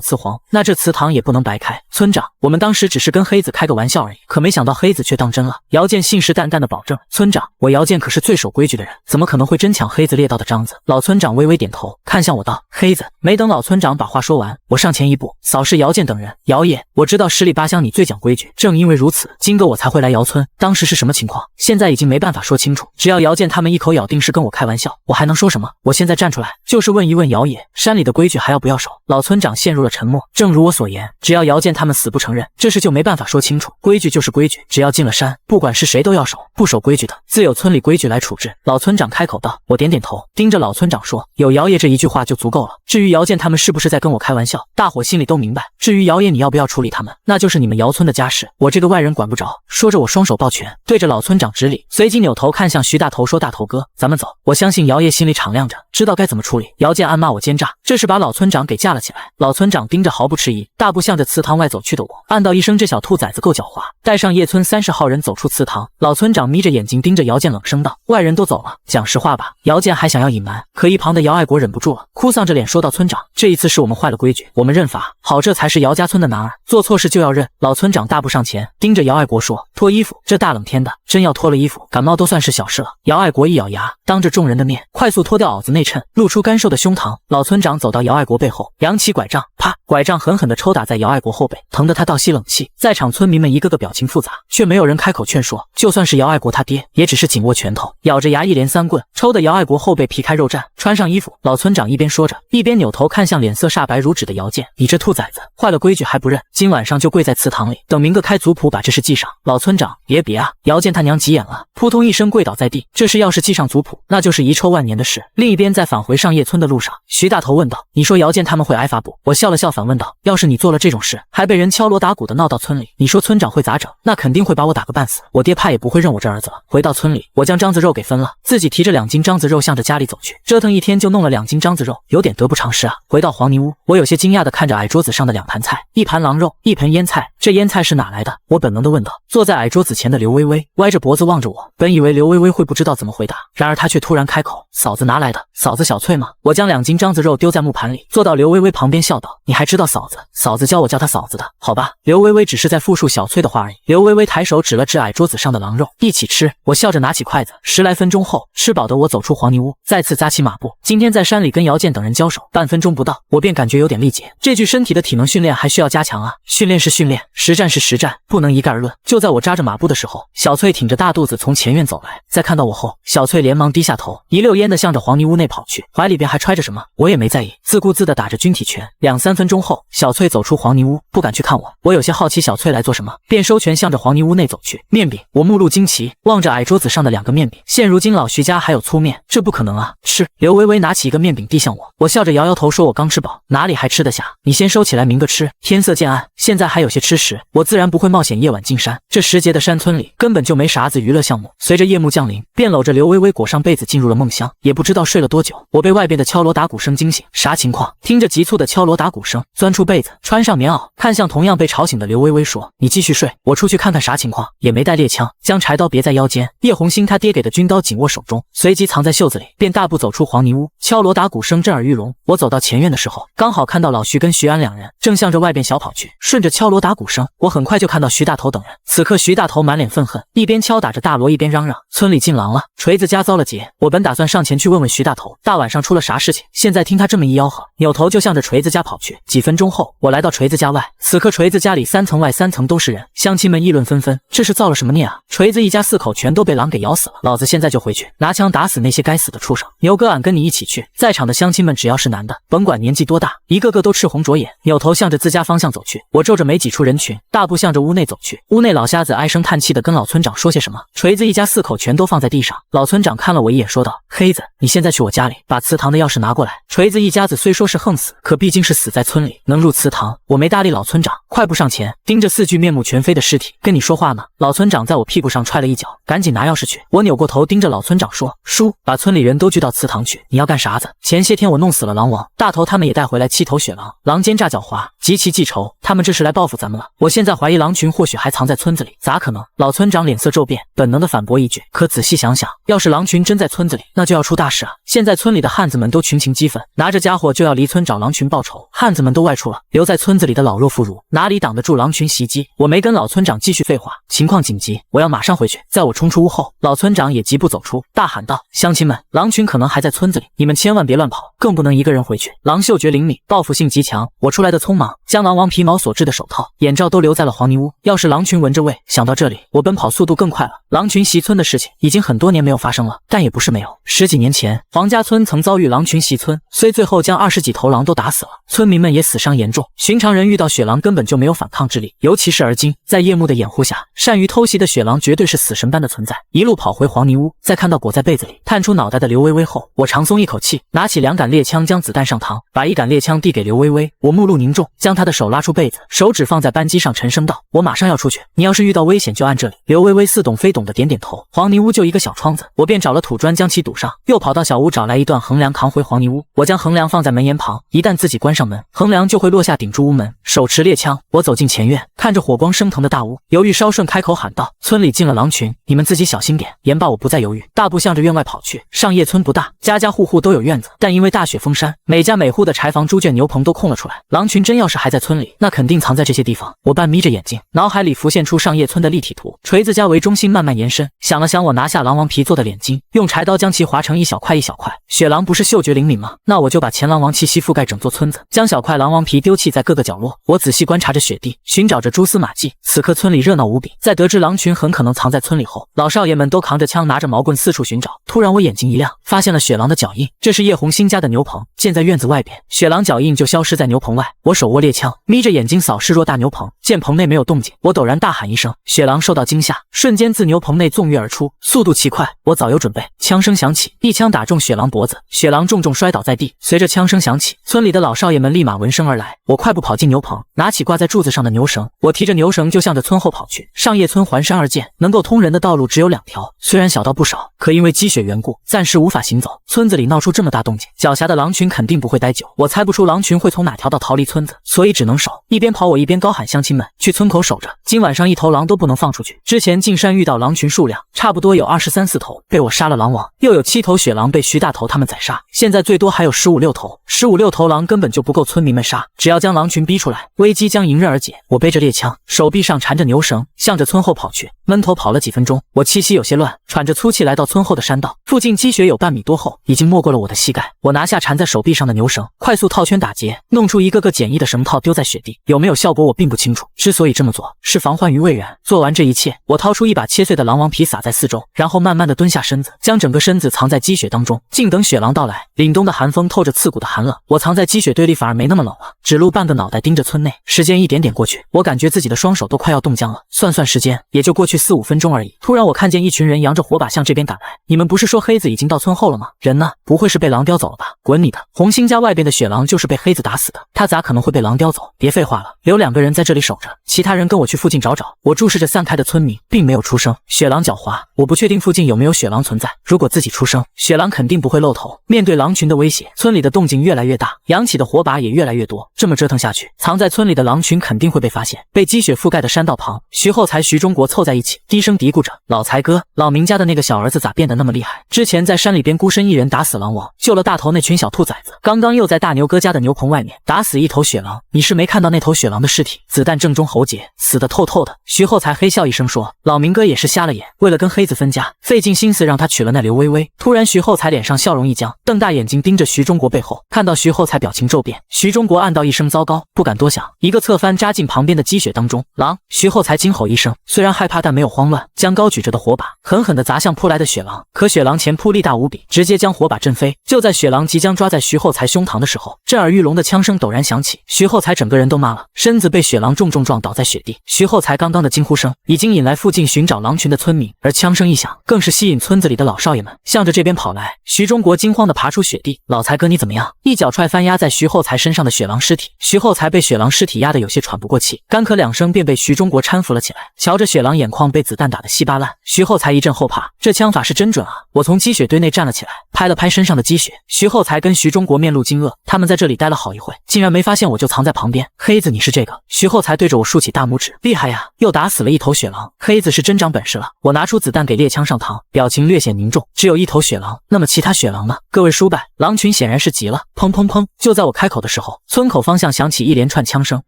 雌黄，那这祠堂也不能白开。村长，我们当时只是跟黑子开个玩笑而已，可没想到黑子却当真了。姚建信誓旦旦地保证：村长，我姚建可是最守规矩的人，怎么可能会真抢黑子猎到的章子？老村长微微点头，看向我道：黑子。没等老村长把话说完，我上前一步，扫视姚建等人：姚爷，我知道10里8乡你最讲规矩，正因为如此，今个我才会来姚村。当时是什么情况？现在已经没办法说清楚，只要姚建他们一口咬定是跟我开玩笑，我还能说什么？我现在站出来，就是问一问姚爷，山里的规矩还要不要守？老村长陷入了沉默。正如我所言，只要姚建他们死不承认，这事就没办法说清楚。规矩就是规矩，只要进了山，不管是谁都要守，不守规矩的，自有村里规矩来处置。老村长开口道。我点点头，盯着老村长说：有姚爷这一句话就足够了。至于姚建他们是不是在跟我开玩笑，大伙心里都明白。至于姚爷你要不要处理他们，那就是你们姚村的家事，我这个外人管不着。说着，我双手抱拳，对着老村长直礼，随即扭头看向徐大头说：大头哥，咱们走。我相信姚爷心里敞亮着，知道该怎么处理。姚建暗骂我奸诈，这是把老村长给架了起来。老村长盯着毫不迟疑，大步向着祠堂外走去的我，暗道一声：这小兔崽子够狡猾。带上叶村30号人走出祠堂，老村长眯着眼睛盯着姚建冷声道：外人都走了，讲实话吧。姚建还想要隐瞒，可一旁旁的姚爱国忍不住了，哭丧着脸说道：“村长，这一次是我们坏了规矩，我们认罚。好，这才是姚家村的男儿，做错事就要认。”老村长大步上前，盯着姚爱国说：“脱衣服，这大冷天的，真要脱了衣服，感冒都算是小事了。”姚爱国一咬牙，当着众人的面，快速脱掉袄子内衬，露出干瘦的胸膛。老村长走到姚爱国背后，扬起拐杖，啪，拐杖狠狠地抽打在姚爱国后背，疼得他倒吸冷气。在场村民们一个个表情复杂，却没有人开口劝说。就算是姚爱国他爹，也只是紧握拳头，咬着牙一连3棍，抽得姚爱国后背皮开肉绽。穿上衣服，老村长一边说着，一边扭头看向脸色煞白如纸的姚健：“你这兔崽子，坏了规矩还不认，今晚上就跪在祠堂里，等明个开族谱把这事记上。”老村长，别啊！姚健他娘急眼了，扑通一声跪倒在地。这事要是记上族谱，那就是遗臭万年的事。另一边，在返回上叶村的路上，徐大头问道：“你说姚健他们会挨罚不？”我笑了笑，反问道：“要是你做了这种事，还被人敲锣打鼓的闹到村里，你说村长会咋整？那肯定会把我打个半死。我爹怕也不会认我这儿子了。”回到村里，我将獐子肉给分了，自己提着2斤獐子肉向着家里走去。折腾一天就弄了2斤獐子肉，有点得不偿失啊。回到黄泥屋，我有些惊讶地看着矮桌子上的2盘菜，一盘狼肉，一盆腌菜。这腌菜是哪来的？我本能地问道。坐在矮桌子前的刘微微歪着脖子望着我，本以为刘微微会不知道怎么回答，然而她却突然开口：“嫂子拿来的。”嫂子小翠吗？我将2斤獐子肉丢在木盘里，坐到刘微微旁边笑道：“你还知道嫂子？嫂子教我叫她嫂子的，好吧？”刘微微只是在复述小翠的话而已。刘微微抬手指了指矮桌子上的狼肉，一起吃。我笑着拿起筷子，10来分钟后，吃饱的我走出黄泥屋，再次扎起马步。今天在山里跟姚健等人交手，半分钟不到，我便感觉有点力竭。这具身体的体能训练还需要加强啊！训练是训练，实战是实战，不能一概而论。就在我扎着马步的时候，小翠挺着大肚子从前院走来，在看到我后，小翠连忙低下头，一溜烟的向着黄泥屋内跑去，怀里边还揣着什么，我也没在意，自顾自的打着军体拳。2、3分钟后，小翠走出黄泥屋，不敢去看我。我有些好奇小翠来做什么，便收拳向着黄泥屋内走去。面饼，我目露惊奇，望着矮桌子上的2个面饼。现如今老徐家还有粗面，这不可能啊！吃。刘微微拿起一个面饼递向我，我笑着摇摇头说：“我刚吃饱，哪里还吃得下？你先收起来，明个吃。”天色渐暗，现在还有些吃食，我自然不会冒险夜晚进山。这10节的山村里根本就没啥子娱乐项目。随着夜幕降临，便搂着刘微微裹上被子进入了梦乡。也不知道睡了多久，我被外边的敲锣打鼓声惊醒。啥情况？听着急促的敲锣打鼓声，钻出被子，穿上棉袄，看向同样被吵醒的刘微微说：“你继续睡，我出去看看啥情况。”也没带猎枪，将柴刀别在腰间。叶红星他爹给的军刀紧握手中，随即藏在袖子里，便大步走出黄泥屋。敲锣打鼓声震耳欲聋。我走到前院的时候，刚好看到老徐跟徐安2人正向着外边小跑去。顺着敲锣打鼓声，我很快就看到徐大头等人。此刻徐大头满脸愤恨，一边敲打着大锣，一边嚷嚷：“村里进狼了，锤子家遭了劫！”我本打算上前去问问徐大头大晚上出了啥事情，现在听他这么一吆喝，扭头就向着锤子家跑去。几分钟后，我来到锤子家外，此刻锤子家里3层外3层都是人，乡亲们议论纷纷，这是造了什么孽啊？锤子一家4口全都被狼给咬死了，老子现在就回去拿枪打死那些该死的畜生！牛哥，俺跟你一起去。在场的乡亲们只要是男的，甭管年纪多大，一个个都赤红着眼，扭头向着自家方向走去。我皱着眉挤出人群，大步向着屋内走去。屋内老瞎子唉声叹气的跟老村长说些什么，锤子一家4口全都放在地上。老村长看了我一眼，说道：“黑子，你现在去我家里，把祠堂的钥匙拿过来。”锤子一家子虽说是横死，可毕竟是死在村里，能入祠堂。我没搭理老村长，快步上前，盯着4具面目全非的尸体，跟你说话呢。老村长在我屁股上踹了一脚，赶紧拿钥匙去。我扭过头盯着老村长说：“叔，把村里人都聚到祠堂去，你要干啥子？前些天我弄死了狼王，大头他们也带回来7头血狼，狼奸诈狡猾，极其记仇，他们这是来报复咱们了。我现在怀疑狼群或许还藏在村子里，咋可能？”老村长脸色骤变，本能的反驳一句：“可仔细想想，要是狼群真在村子里，那就要出大事啊！现在村里的汉子们都群情激愤，拿着家伙就要离村找狼群报仇，汉子们都外出了，留在村子里的老弱妇孺哪里挡得住狼群袭击？”我没跟老村长继续废话，情况紧急，我要马上回去。在我冲出屋后，老村长也疾步走出，大喊道：“乡亲们，狼群可能还在村子里，你们千万别乱跑，更不能一个人回去。狼嗅觉灵敏，报复性极强。我出来的匆忙，将狼王皮毛所制的手套、眼罩都留在了黄泥屋。要是狼群闻着味，想到这里，我奔跑速度更快了。狼群袭村的事情已经很多年没有发生了，但也不是没有。10几年前，黄家村曾遭遇狼群袭村，虽最后将20几头狼都打死了，村民们也死伤严重。寻常人遇到血狼根本就没有反抗之力，尤其是而今，在夜幕的掩护下，善于偷袭的血狼绝对是死神般的存在。一路跑回黄泥屋，在看到裹在被子里探出脑袋的刘微微后，我长松一口气，拿起2杆猎枪将子弹上膛，把1杆猎枪递给刘微微。我目露凝重，将她的手拉出被子，手指放在扳机上，沉声道：“我马上要出去，你要是遇到危险就按这里。”刘微微似懂非懂的点点头。黄泥屋就一个小窗子，我便找了土砖将其堵上，又跑到小屋找来一段横梁扛回黄泥屋。我将横梁放在门沿旁，一旦自己关上门，横梁就会落下顶住屋门。手持猎枪，我走进前院，看着火光升腾的大屋，犹豫稍瞬，开口喊道：“村里进了狼群，你们自己小心点。”言罢，我不再犹豫，大步向着院外跑去。上叶村不大，家家户户户都有院子，但因为大雪封山，每家每户的柴房、猪圈、牛棚都空了出来。狼群真要是还在村里，那肯定藏在这些地方。我半眯着眼睛，脑海里浮现出上叶村的立体图，锤子家为中心慢慢延伸。想了想，我拿下狼王皮做的脸巾，用柴刀将其划成一小块一小块。雪狼不是嗅觉灵敏吗？那我就把前狼王气息覆盖整座村子，将小块狼王皮丢弃在各个角落。我仔细观察着雪地，寻找着蛛丝马迹。此刻村里热闹无比。在得知狼群很可能藏在村里后，老少爷们都扛着枪，拿着毛棍四处寻找。突然我眼睛一亮，发现了雪狼的脚印。这是叶红新家的牛棚，建在院子外边，雪狼脚印就消失在牛棚外。我手握猎枪，眯着眼睛扫视偌大牛棚，见棚内没有动静，我陡然大喊一声，雪狼受到惊吓，瞬间自牛棚内纵跃而出，速度奇快，我早有准备。枪声响起，一枪打中雪狼脖子，雪狼重重摔倒在地。随着枪声响起，村里的老少爷们立马闻声而来。我快步跑进牛棚，拿起挂在柱子上的牛绳，我提着牛绳就向着村后跑去。上叶村环山而建，能够通人的道路只有2条，虽然小道不少，可因为积雪缘故，暂时无法行走。村子里闹出这么大动静，狡黠的狼群肯定不会待久。我猜不出狼群会从哪条道逃离村子，所以只能守。一边跑我一边高喊乡亲们去村口守着，今晚上1头狼都不能放出去。之前进山遇到狼群数量差不多有23、24头，被我杀了狼王，又有7头雪狼被徐大头他们宰杀，现在最多还有15、16头。15、16头狼根本就不够村民们杀，只要将狼群逼出来，危机将迎刃而解。我背着猎枪，手臂上缠着牛绳，向着村后跑去。闷头跑了几分钟，我气息有些乱，喘着粗气来到村后的山道，附近积雪有半米多厚，已经没过了我的膝盖。我拿下缠在手臂上的牛绳，快速套圈打结，弄出一个个简易的绳套丢在雪地。有没有效果我并不清楚，之所以这么做，是防患于未然。做完这一切，我掏出一把切碎的狼王皮撒在四周，然后慢慢的蹲下身子，将整个身子藏在积雪当中，静等雪狼到来。凛冬的寒风透着刺骨的寒冷，我藏在积雪堆里反而没那么冷了，只露半个脑袋盯着村内。时间一点点过去，我感觉自己的双手都快要冻僵了，算算时间，也就过去4、5分钟而已。突然我看见一群人扬着火把向这边赶来，你们不是说黑子已经到村后了吗？人呢？不会是被狼叼走了吧？滚你的！红星家外边的雪狼就是被黑子打死的，他咋可能会被狼叼走？别废话了，留2个人在这里守着，其他人跟我去附近找找。我注视着散开的村民，并没有出声。雪狼狡猾，我不确定附近有没有雪狼存在，如果自己出声，雪狼肯定不会露头。面对狼群的威胁，村里的动静越来越大，扬起的火把也越来越多。这么折腾下去，藏在村里的狼群肯定会被发现。被积雪覆盖的山道旁，徐厚才、徐中国凑在一起，低声嘀咕着：“老财哥，老明家的那个小儿子咋变得那么厉害？之前在山里边孤身一人打死狼王，救了大头那群小兔崽子，刚刚又在大牛哥家的牛棚外面打死1头雪狼，你是没看到那头雪狼的尸体，子弹正中喉结，死得透透的。”徐厚才嘿笑一声说：“老明哥也是瞎了眼，为了跟黑子分家，费尽心思让他娶了那刘微微。”突然徐厚才脸上笑容一僵，瞪大眼睛盯着徐中国背后，看到徐厚才表情骤变，徐中国暗道一声糟糕，不敢多想，一个侧翻扎进旁边的积雪当中。狼！徐厚才惊吼一声，虽然害怕但没有慌乱，将高举着的火把狠狠地砸向扑来的雪狼。可雪狼前扑力大无比，直接将火把震飞。就在雪狼即将抓在徐厚才胸膛的时候，震耳欲聋的枪声陡然响起，徐厚才整个人都麻了，身子被雪狼重重撞倒在雪地。徐厚才刚刚的惊呼声已经引来附近寻找狼群的村民，而枪声一响，更是吸引村子里的老少爷们向着这边跑来。徐中国惊慌地爬出雪地：“老财哥你怎么样？”一脚踹翻压在徐厚才身上的雪狼尸体。徐厚才被雪狼尸体压得有些喘不过气，干咳2声便被徐中国搀扶了起来。瞧着雪狼眼眶被子弹打得稀巴烂，徐厚才一阵后怕，这枪法是真准啊！我从积雪堆内站了起来，拍了拍身上的积雪。徐厚才跟徐中国面露惊愕，他们在这里待了好一会，竟然没发现我就藏在旁边。黑子你是这个？徐厚才对着我竖起大拇指：“厉害呀，又打死了1头雪狼，黑子是真长本事了。”我拿出子弹给猎枪上膛，表情略显凝重。只有1头雪狼，那么其他雪狼呢？各位叔伯，狼群显然是急了。砰砰砰！就在我开口的时候，村口方向响起一连串枪声，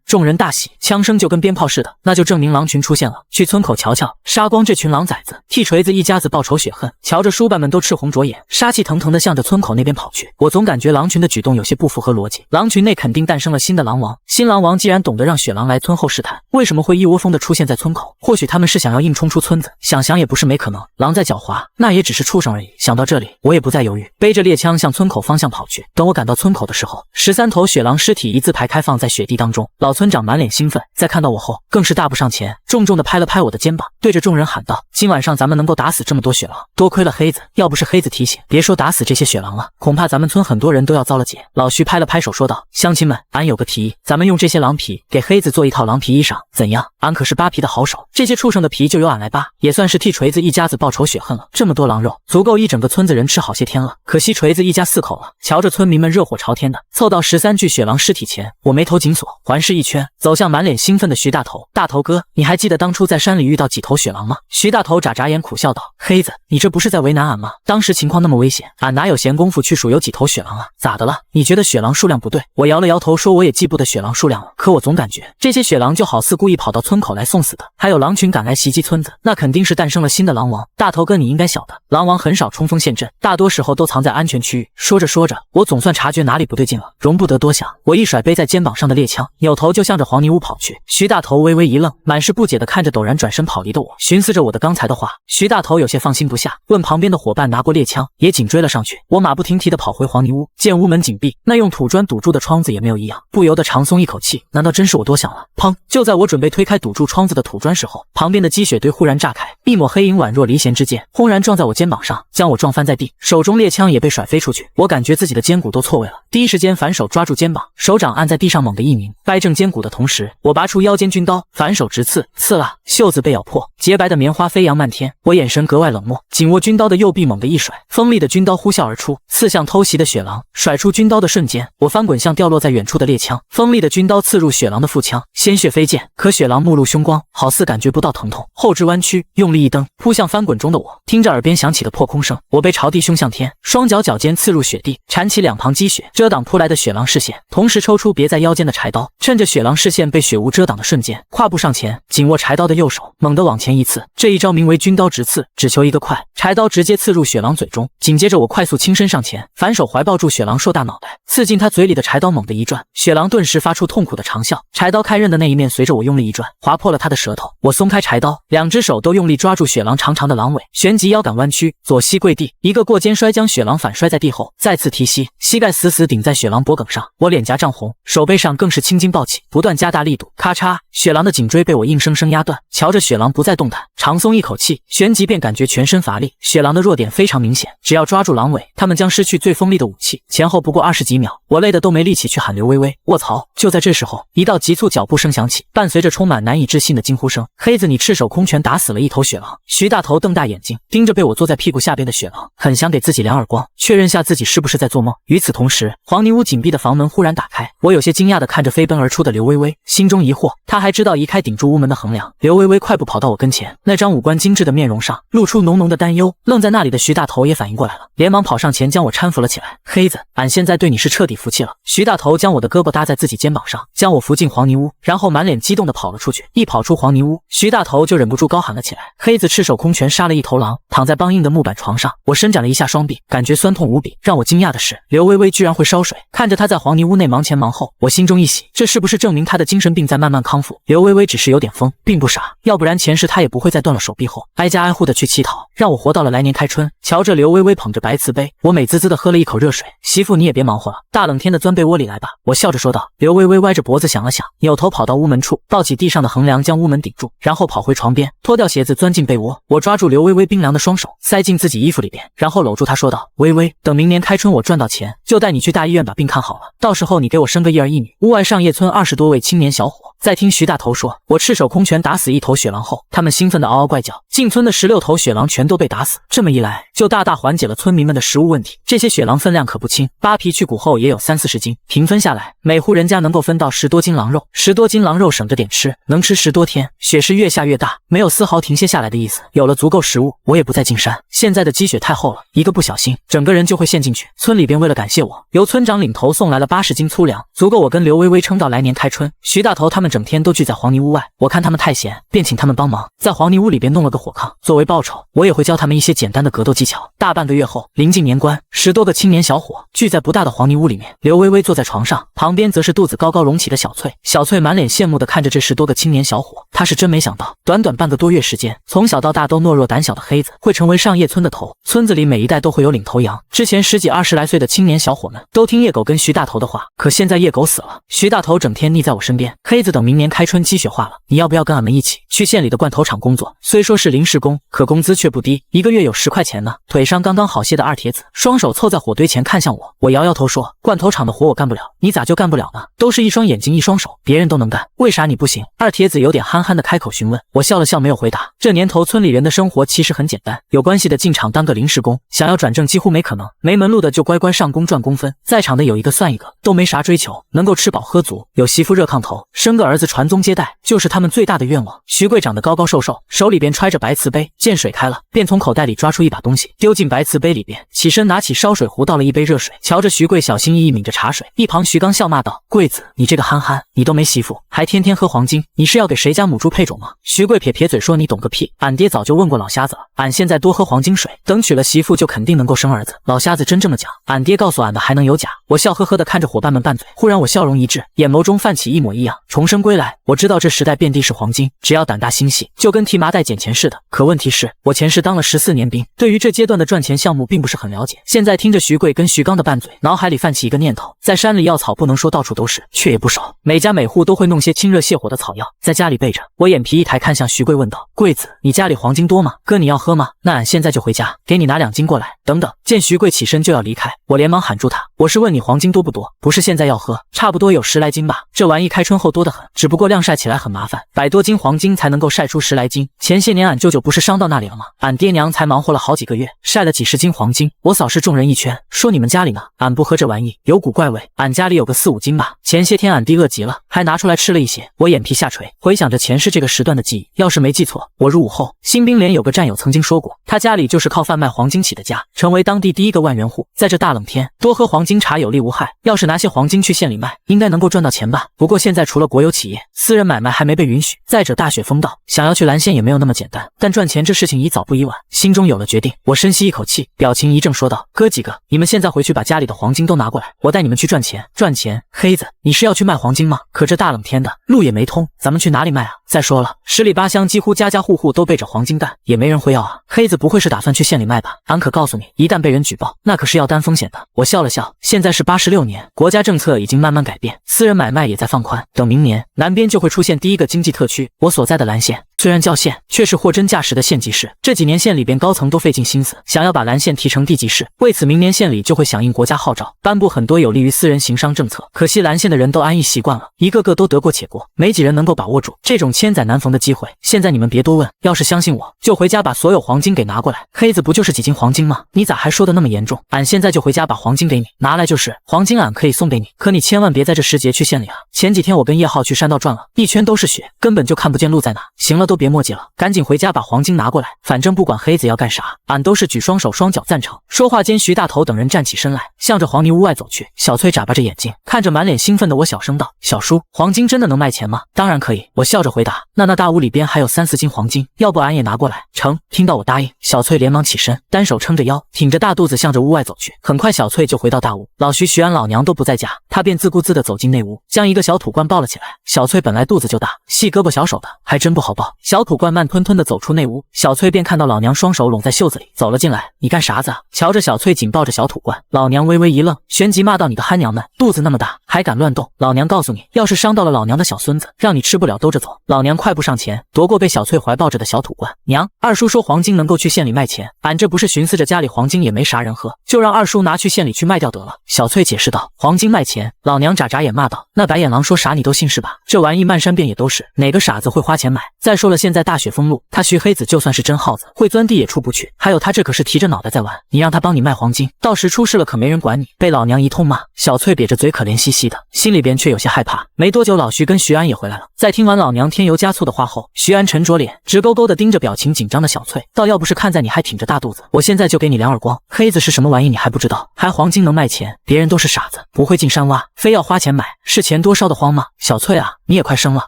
众人大喜，枪声就跟鞭炮似的，那就证明狼群出现了。去村口瞧瞧，杀光这群狼崽子，替锤子一家子报仇雪恨。瞧着叔伯们都赤红着眼，杀气腾腾的向着村口那边跑去。我总感觉狼群的举动有些不符合逻辑，狼群内肯定诞生了新的狼王。新狼王既然懂得让雪狼来村后试探，为什么会一窝蜂的出现在村口？或许他们是想要硬冲出村子，想想也不是没可能。狼再狡猾，那也只是畜生而已。想到这里，我也不再犹豫，背着猎枪向村口方向跑去。等我赶到村口的时候，13头雪狼尸体一字排开放在雪地当中。老村长满脸兴奋，在看到我后更是大步上前，重重的拍了拍我的肩膀，对着众人喊道：“今晚上咱们能够打死这么多雪狼，多亏了黑子，要不是黑子提醒，别说打死这些雪狼了，恐怕咱们村很多人都要遭了劫。”老徐拍了拍手说道：“乡亲们，俺有个提议，咱们用这些狼皮给黑子做一套狼皮衣裳，怎样？”俺可是扒皮的好手，这些畜生的皮就由俺来扒，也算是替锤子一家子报仇雪恨了。这么多狼肉，足够一整个村子人吃好些天了。可惜锤子一家4口了，瞧着村民们热火朝天的凑到13具血狼尸体前，我眉头紧锁，环视一圈，走向满脸兴奋的徐大头。大头哥，你还记得当初在山里遇到几头血狼吗？徐大头眨眨眼苦笑道：黑子，你这不是在为难俺吗？当时情况那么危险，俺哪有闲工夫去数有几头血狼啊？咋的了？你觉得血狼数量不对？我摇了摇头说我也记不得血狼数量了，可我总感觉这些血狼就好似故意跑到村口来送死的。还有狼群赶来袭击村子，那肯定是诞生了新的狼王。大头哥你应该晓得，狼王很少冲锋陷阵，大多时候都藏在安全区域。说着说着，我总算察觉哪里不对劲了，容不得多想，我一甩背在肩膀上的猎枪，扭头就向着黄泥屋跑去。徐大头微微一愣，满是不解地看着陡然转身跑离的我，寻思着我的刚才的话。徐大头有些放心不下，问旁边的伙伴拿过猎枪，也紧追了上去。我马不停蹄地跑回黄泥屋，见屋门紧闭，那用土砖堵住的窗子也没有异样，不由得长松一口气，难道真是我多想了？砰！就在我准备推开堵住窗子的土砖时候，旁边的积雪堆忽然炸开，一抹黑影宛若离弦之箭，轰然撞在我肩膀上，将我撞翻在地，手中猎枪也被甩飞出去。我感觉自己的肩骨都错位了，第一时间反手抓住肩膀，手掌按在地上猛地一拧，掰正肩骨的同时，我拔出腰间军刀，反手直刺，刺啦，袖子被咬破，洁白的棉花飞扬漫天。我眼神格外冷漠，紧握军刀的右臂猛地一甩，锋利的军刀呼啸而出，刺向偷袭的血狼。甩出军刀的瞬间，我翻滚向掉落在远处的猎枪，锋利的军刀刺入血狼的腹腔，鲜血飞溅。可血狼目露凶光，好似感觉不到疼痛，后肢弯曲，用力一蹬，扑向翻滚中的我。听着耳边响起的破空声，我被朝地胸向天，双脚脚尖刺入雪地，铲起两旁积雪，遮挡扑来的血狼视线，同时抽出别在腰间的柴刀，趁着血狼视线被雪雾遮挡的瞬间，跨步上前，紧握柴刀的右手猛地往前一刺。这一招名为军刀直刺，只求一个快，柴刀直接刺入血狼嘴中。紧接着我快速轻身上前，反手怀抱住血狼硕大脑袋，刺进他嘴里的柴刀猛地一转，血狼顿时发出痛苦的长啸，柴刀开刃的那一面随着我用力一转，划破了他的舌头。我松开柴刀，两只手都用力抓住血狼长长的狼尾，旋即腰杆弯曲，左膝跪地，一个过肩摔将血狼反摔在地后，再次提膝，膝盖死死顶在血狼脖颈上。我脸颊涨红，手背上更是青筋暴起，不断加大力度。咔嚓，血狼的颈椎被我硬生生压断。瞧着血狼不再动弹，长松一口气，旋即便感觉全身乏力。血狼的弱点非常明显，只要抓住狼尾，他们将失去最锋利的武器。前后不过20几秒，我累得都没力气去喊刘微微。卧槽！就在这时候，一道急促脚步声响起，伴随着充满难以置信的惊呼声：黑子，你赤手空拳打死了一头血狼！徐大头瞪大眼睛，盯着被我坐在屁股下边的血狼，很想给自己2耳光，确认下自己是不是在做梦。与此同时，黄泥屋紧闭的房门忽然打开，我有些惊讶地看着飞奔而出的刘微微，心中疑惑，她还知道移开顶住屋门的横梁。刘微微快步跑到我跟前，那张五官精致的面容上露出浓浓的担忧。愣在那里的徐大头也反应过来了，连忙跑上前将我搀扶了起来。黑子，俺现在对你是彻底服气了。徐大头将我的胳膊搭在自己肩膀上，将我扶进黄泥屋，然后满脸激动地跑了出去。一跑出黄泥屋，徐大头就忍不住高喊了起来：黑子赤手空拳杀了一头狼，躺在梆硬的木板床上。我伸展了一下双臂，感觉酸痛无比。让我惊讶的是，刘微微居然会烧水。看着她在黄泥屋内忙前忙后，我心中一喜，这是不是证明她的精神病在慢慢康复？刘微微只是有点疯，并不傻，要不然前世她也不会在断了手臂后挨家挨户的去乞讨，让我活到了来年开春。瞧着刘微微捧着白瓷杯，我美滋滋的喝了一口热水。媳妇，你也别忙活了，大冷天的钻被窝里来吧。我笑着说道。刘微微歪着脖子想了想，扭头跑到屋门处，抱起地上的横梁将屋门顶住，然后跑回床边，脱掉鞋子钻进被窝。我抓住刘微微冰凉的双手，塞进自己衣服里边，然后搂住她说道：微微，等明年开春我赚到钱，就带你去大医院把病看好了，到时候你给我生个一儿一女。屋外上叶村20多位青年小伙在听徐大头说我赤手空拳打死一头血狼后，他们兴奋的嗷嗷怪叫，进村的16头血狼全都被打死。这么一来，就大大缓解了村民们的食物问题。这些血狼分量可不轻，扒皮去骨后也有30-40斤，平分下来，每户人家能够分到10多斤狼肉，10多斤狼肉省着点吃，能吃10多天，雪是越下越大，没有丝毫停歇下来的意思。有了足够食物，我也不再进山。现在的积雪太厚了，一个不小心，整个人就会陷进去。村里边为了感谢我，由村长领头送来了80斤粗粮，足够我跟刘微微撑到来年开春。徐大头他们整天都聚在黄泥屋外，我看他们太闲，便请他们帮忙，在黄泥屋里边弄了个火炕。作为报酬，我也会教他们一些简单的格斗技巧。大半个月后，临近年关，10多个青年小伙聚在不大的黄泥屋里面。刘微微坐在床上，旁边则是肚子高高隆起的小翠。小翠满脸羡慕地看着这10多个青年小伙，她是真没想到，短短半个多月时间，从小到大都懦弱胆小的黑子会成为上叶村的头。村子里每一代都会有领头羊，之前10几20来岁的青年小小伙们都听叶狗跟徐大头的话，可现在叶狗死了，徐大头整天腻在我身边。黑子等明年开春积雪化了，你要不要跟俺们一起去县里的罐头厂工作？虽说是临时工，可工资却不低，1个月有10块钱呢。腿上刚刚好些的二铁子，双手凑在火堆前看向我，我摇摇头说，罐头厂的活我干不了，你咋就干不了呢？都是一双眼睛一双手，别人都能干，为啥你不行？二铁子有点憨憨的开口询问，我笑了笑没有回答。这年头村里人的生活其实很简单，有关系的进厂当个临时工，想要转正几乎没可能，没门路的就乖乖上工赚工分，在场的有一个算一个，都没啥追求，能够吃饱喝足，有媳妇热炕头，生个儿子传宗接代，就是他们最大的愿望。徐贵长得高高瘦瘦，手里边揣着白瓷杯，见水开了，便从口袋里抓出一把东西，丢进白瓷杯里边，起身拿起烧水壶倒了一杯热水，瞧着徐贵小心翼翼抿着茶水。一旁徐刚笑骂道，贵子，你这个憨憨，你都没媳妇，还天天喝黄金，你是要给谁家母猪配种吗？徐贵撇撇嘴说，你懂个屁，俺爹早就问过老瞎子了，俺现在多喝黄金水，等娶了媳妇就肯定能够生儿子。老瞎子真这么讲，俺爹告诉俺的还能有假？我笑呵呵的看着伙伴们拌嘴，忽然我笑容一滞，眼眸中泛起一抹异样。重生归来，我知道这时代遍地是黄金，只要胆大心细，就跟提麻袋捡钱似的。可问题是，我前世当了14年兵，对于这阶段的赚钱项目并不是很了解。现在听着徐贵跟徐刚的拌嘴，脑海里泛起一个念头，在山里药草不能说到处都是，却也不少，每家每户都会弄些清热泻火的草药，在家里备着。我眼皮一抬，看向徐贵问道，贵子，你家里黄金多吗？哥你要喝吗？那俺现在就回家，给你拿2斤过来。等等，见徐贵起身就要离开，我连忙喊住他，我是问你黄金多不多，不是现在要喝，差不多有10来斤吧。这玩意开春后多得很，只不过晾晒起来很麻烦，100多斤黄金才能够晒出10来斤。前些年俺舅舅不是伤到那里了吗？俺爹娘才忙活了好几个月，晒了几十斤黄金。我扫视众人一圈，说你们家里呢？俺不喝这玩意，有股怪味。俺家里有个4、5斤吧。前些天俺弟饿极了，还拿出来吃了一些。我眼皮下垂，回想着前世这个时段的记忆，要是没记错，我入伍后，新兵连有个战友曾经说过，他家里就是靠贩卖黄金起的家，成为当地第1个万元户。在这大冷天，多喝黄金茶有利无害，要是拿些黄金去县里卖，应该能够赚到钱吧。不过现在除了国有企业，私人买卖还没被允许，再者大雪封道，想要去蓝县也没有那么简单。但赚钱这事情宜早不宜晚，心中有了决定。我深吸一口气，表情一正说道，哥几个，你们现在回去把家里的黄金都拿过来，我带你们去赚钱。赚钱？黑子，你是要去卖黄金吗？可这大冷天的，路也没通，咱们去哪里卖啊？再说了，10里8乡几乎家家户户都备着黄金弹，也没人会要啊。黑子不会是打算去县里卖吧？俺可告诉你，一旦被人举报，那可是要担风险的。我笑了笑，现在是86年，国家政策已经慢慢改变，私人买卖也在放宽，等明年南边就会出现第1个经济特区，我所在的蓝县。虽然叫县，却是货真价实的县级市。这几年县里边高层都费尽心思，想要把蓝县提成地级市。为此，明年县里就会响应国家号召，颁布很多有利于私人行商政策。可惜蓝县的人都安逸习惯了，一个个都得过且过，没几人能够把握住这种千载难逢的机会。现在你们别多问，要是相信我，就回家把所有黄金给拿过来。黑子不就是几斤黄金吗？你咋还说的那么严重？俺现在就回家把黄金给你，拿来就是黄金，俺可以送给你，可你千万别在这时节去县里啊。前几天我跟叶浩去山道转了一圈，都是雪，根本就看不见路在哪。行了，都别墨迹了，赶紧回家把黄金拿过来，反正不管黑子要干啥，俺都是举双手双脚赞成。说话间，徐大头等人站起身来，向着黄泥屋外走去。小翠眨巴着眼睛，看着满脸兴奋的我，小声道，小叔，黄金真的能卖钱吗？当然可以，我笑着回答。那大屋里边还有3、4斤黄金，要不俺也拿过来？成。听到我答应，小翠连忙起身，单手撑着腰，挺着大肚子向着屋外走去。很快小翠就回到大屋，老徐、徐安、老娘都不在家，她便自顾自地走进内屋，将一个小土罐抱了起来。小翠本来肚子就大，细胳膊小手的，还真不好抱。小土罐慢吞吞地走出内屋，小翠便看到老娘双手拢在袖子里走了进来。你干啥子啊？瞧着小翠紧抱着小土罐，老娘微微一愣，旋即骂道，你个憨娘们，肚子那么大还敢乱动，老娘告诉你，要是伤到了老娘的小孙子，让你吃不了兜着走。老娘快步上前夺过被小翠怀抱着的小土罐，娘，二叔说黄金能够去县里卖钱，俺这不是寻思着家里黄金也没啥人喝，就让二叔拿去县里去卖掉得了。小翠解释道，黄金卖钱？老娘眨眨眼骂道，那白眼狼说啥你都信是吧？这玩意漫山遍野都是，哪个傻子会花钱买？再说了，现在大雪封路，他徐黑子就算是真耗子，会钻地也出不去。还有他这可是提着脑袋在玩，你让他帮你卖黄金，到时出事了可没人管你。被老娘一通骂，小翠瘪着嘴可怜兮兮的，心里边却有些害怕。没多久，老徐跟徐安也回来了，在听完老娘添油加醋的话后，徐安沉着脸，直勾勾的盯着表情紧张的小翠，倒要不是看在你还挺着大肚子，我现在就给你2耳光。黑子是什么玩意你还不知道？还黄金能卖钱？别人都是傻子，不会进山挖，非要花钱买，是钱多烧得慌吗？小翠啊，你也快生了，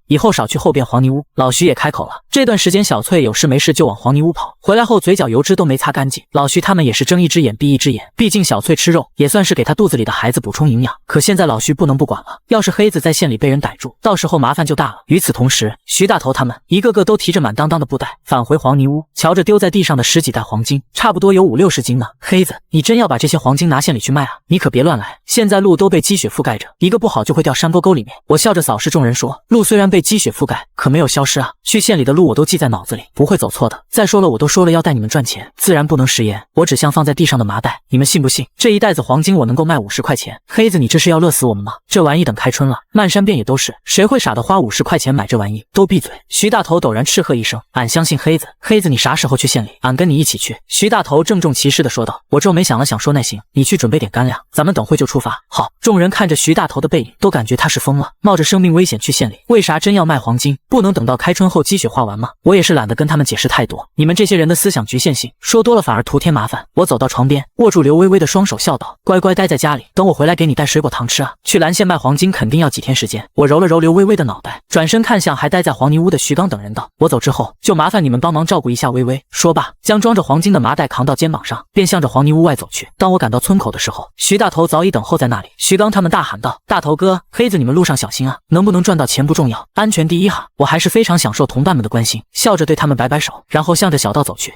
以后少去后边黄泥屋。老徐也开口了，这段时间小翠有事没事就往黄泥屋跑，回来后嘴角油脂都没擦干净。老徐他们也是睁一只眼闭一只眼，毕竟小翠吃肉也算是给她肚子里的孩子补充营养。可现在老徐不能不管了，要是黑子在县里被人逮住，到时候麻烦就大了。与此同时，徐大头他们一个个都提着满当当的布袋返回黄泥屋，瞧着丢在地上的10几袋黄金，差不多有50、60斤呢。黑子，你真要把这些黄金拿县里去卖啊？你可别乱来，现在路都被积雪覆盖着，一个不好就会掉山沟沟里面。我笑着扫视众人说，路虽然被积雪覆盖，可没有消失啊，去县里的路我都记在脑子里，不会走错的。再说了，我都说了要带你们赚钱，自然不能食言。我只像放在地上的麻袋，你们信不信？这一袋子黄金我能够卖50块钱。黑子，你这是要乐死我们吗？这玩意等开春了，漫山遍野都是，谁会傻的花50块钱买这玩意？都闭嘴！徐大头陡然斥喝一声，俺相信黑子。黑子，你啥时候去县里？俺跟你一起去。徐大头郑重其事地说道。我皱眉想了想说，那行，你去准备点干粮，咱们等会就出发。好。众人看着徐大头的背影，都感觉他是疯了，冒着生命危险去县里，为啥真要卖黄金？不能等到开春后积雪化完吗？我也是懒得跟他们解释太多，你们这些人的思想局限性，说多了反而徒添麻烦。我走到床边，握住刘微微的双手，笑道：乖乖待在家里，等我回来给你带水果糖吃啊。去蓝县卖黄金肯定要几天时间。我揉了揉刘微微的脑袋，转身看向还待在黄泥屋的徐刚等人道：我走之后，就麻烦你们帮忙照顾一下微微。说罢，将装着黄金的麻袋扛到肩膀上，便向着黄泥屋外走去。当我赶到村口的时候，徐大头早已等候在那里。徐刚他们大喊道：大头哥，黑子，你们路上小心啊，能不能赚到钱不重要，安全第一哈。我还是非常享受同伴们的关心，笑着对他们摆摆手，然后向着小道走去。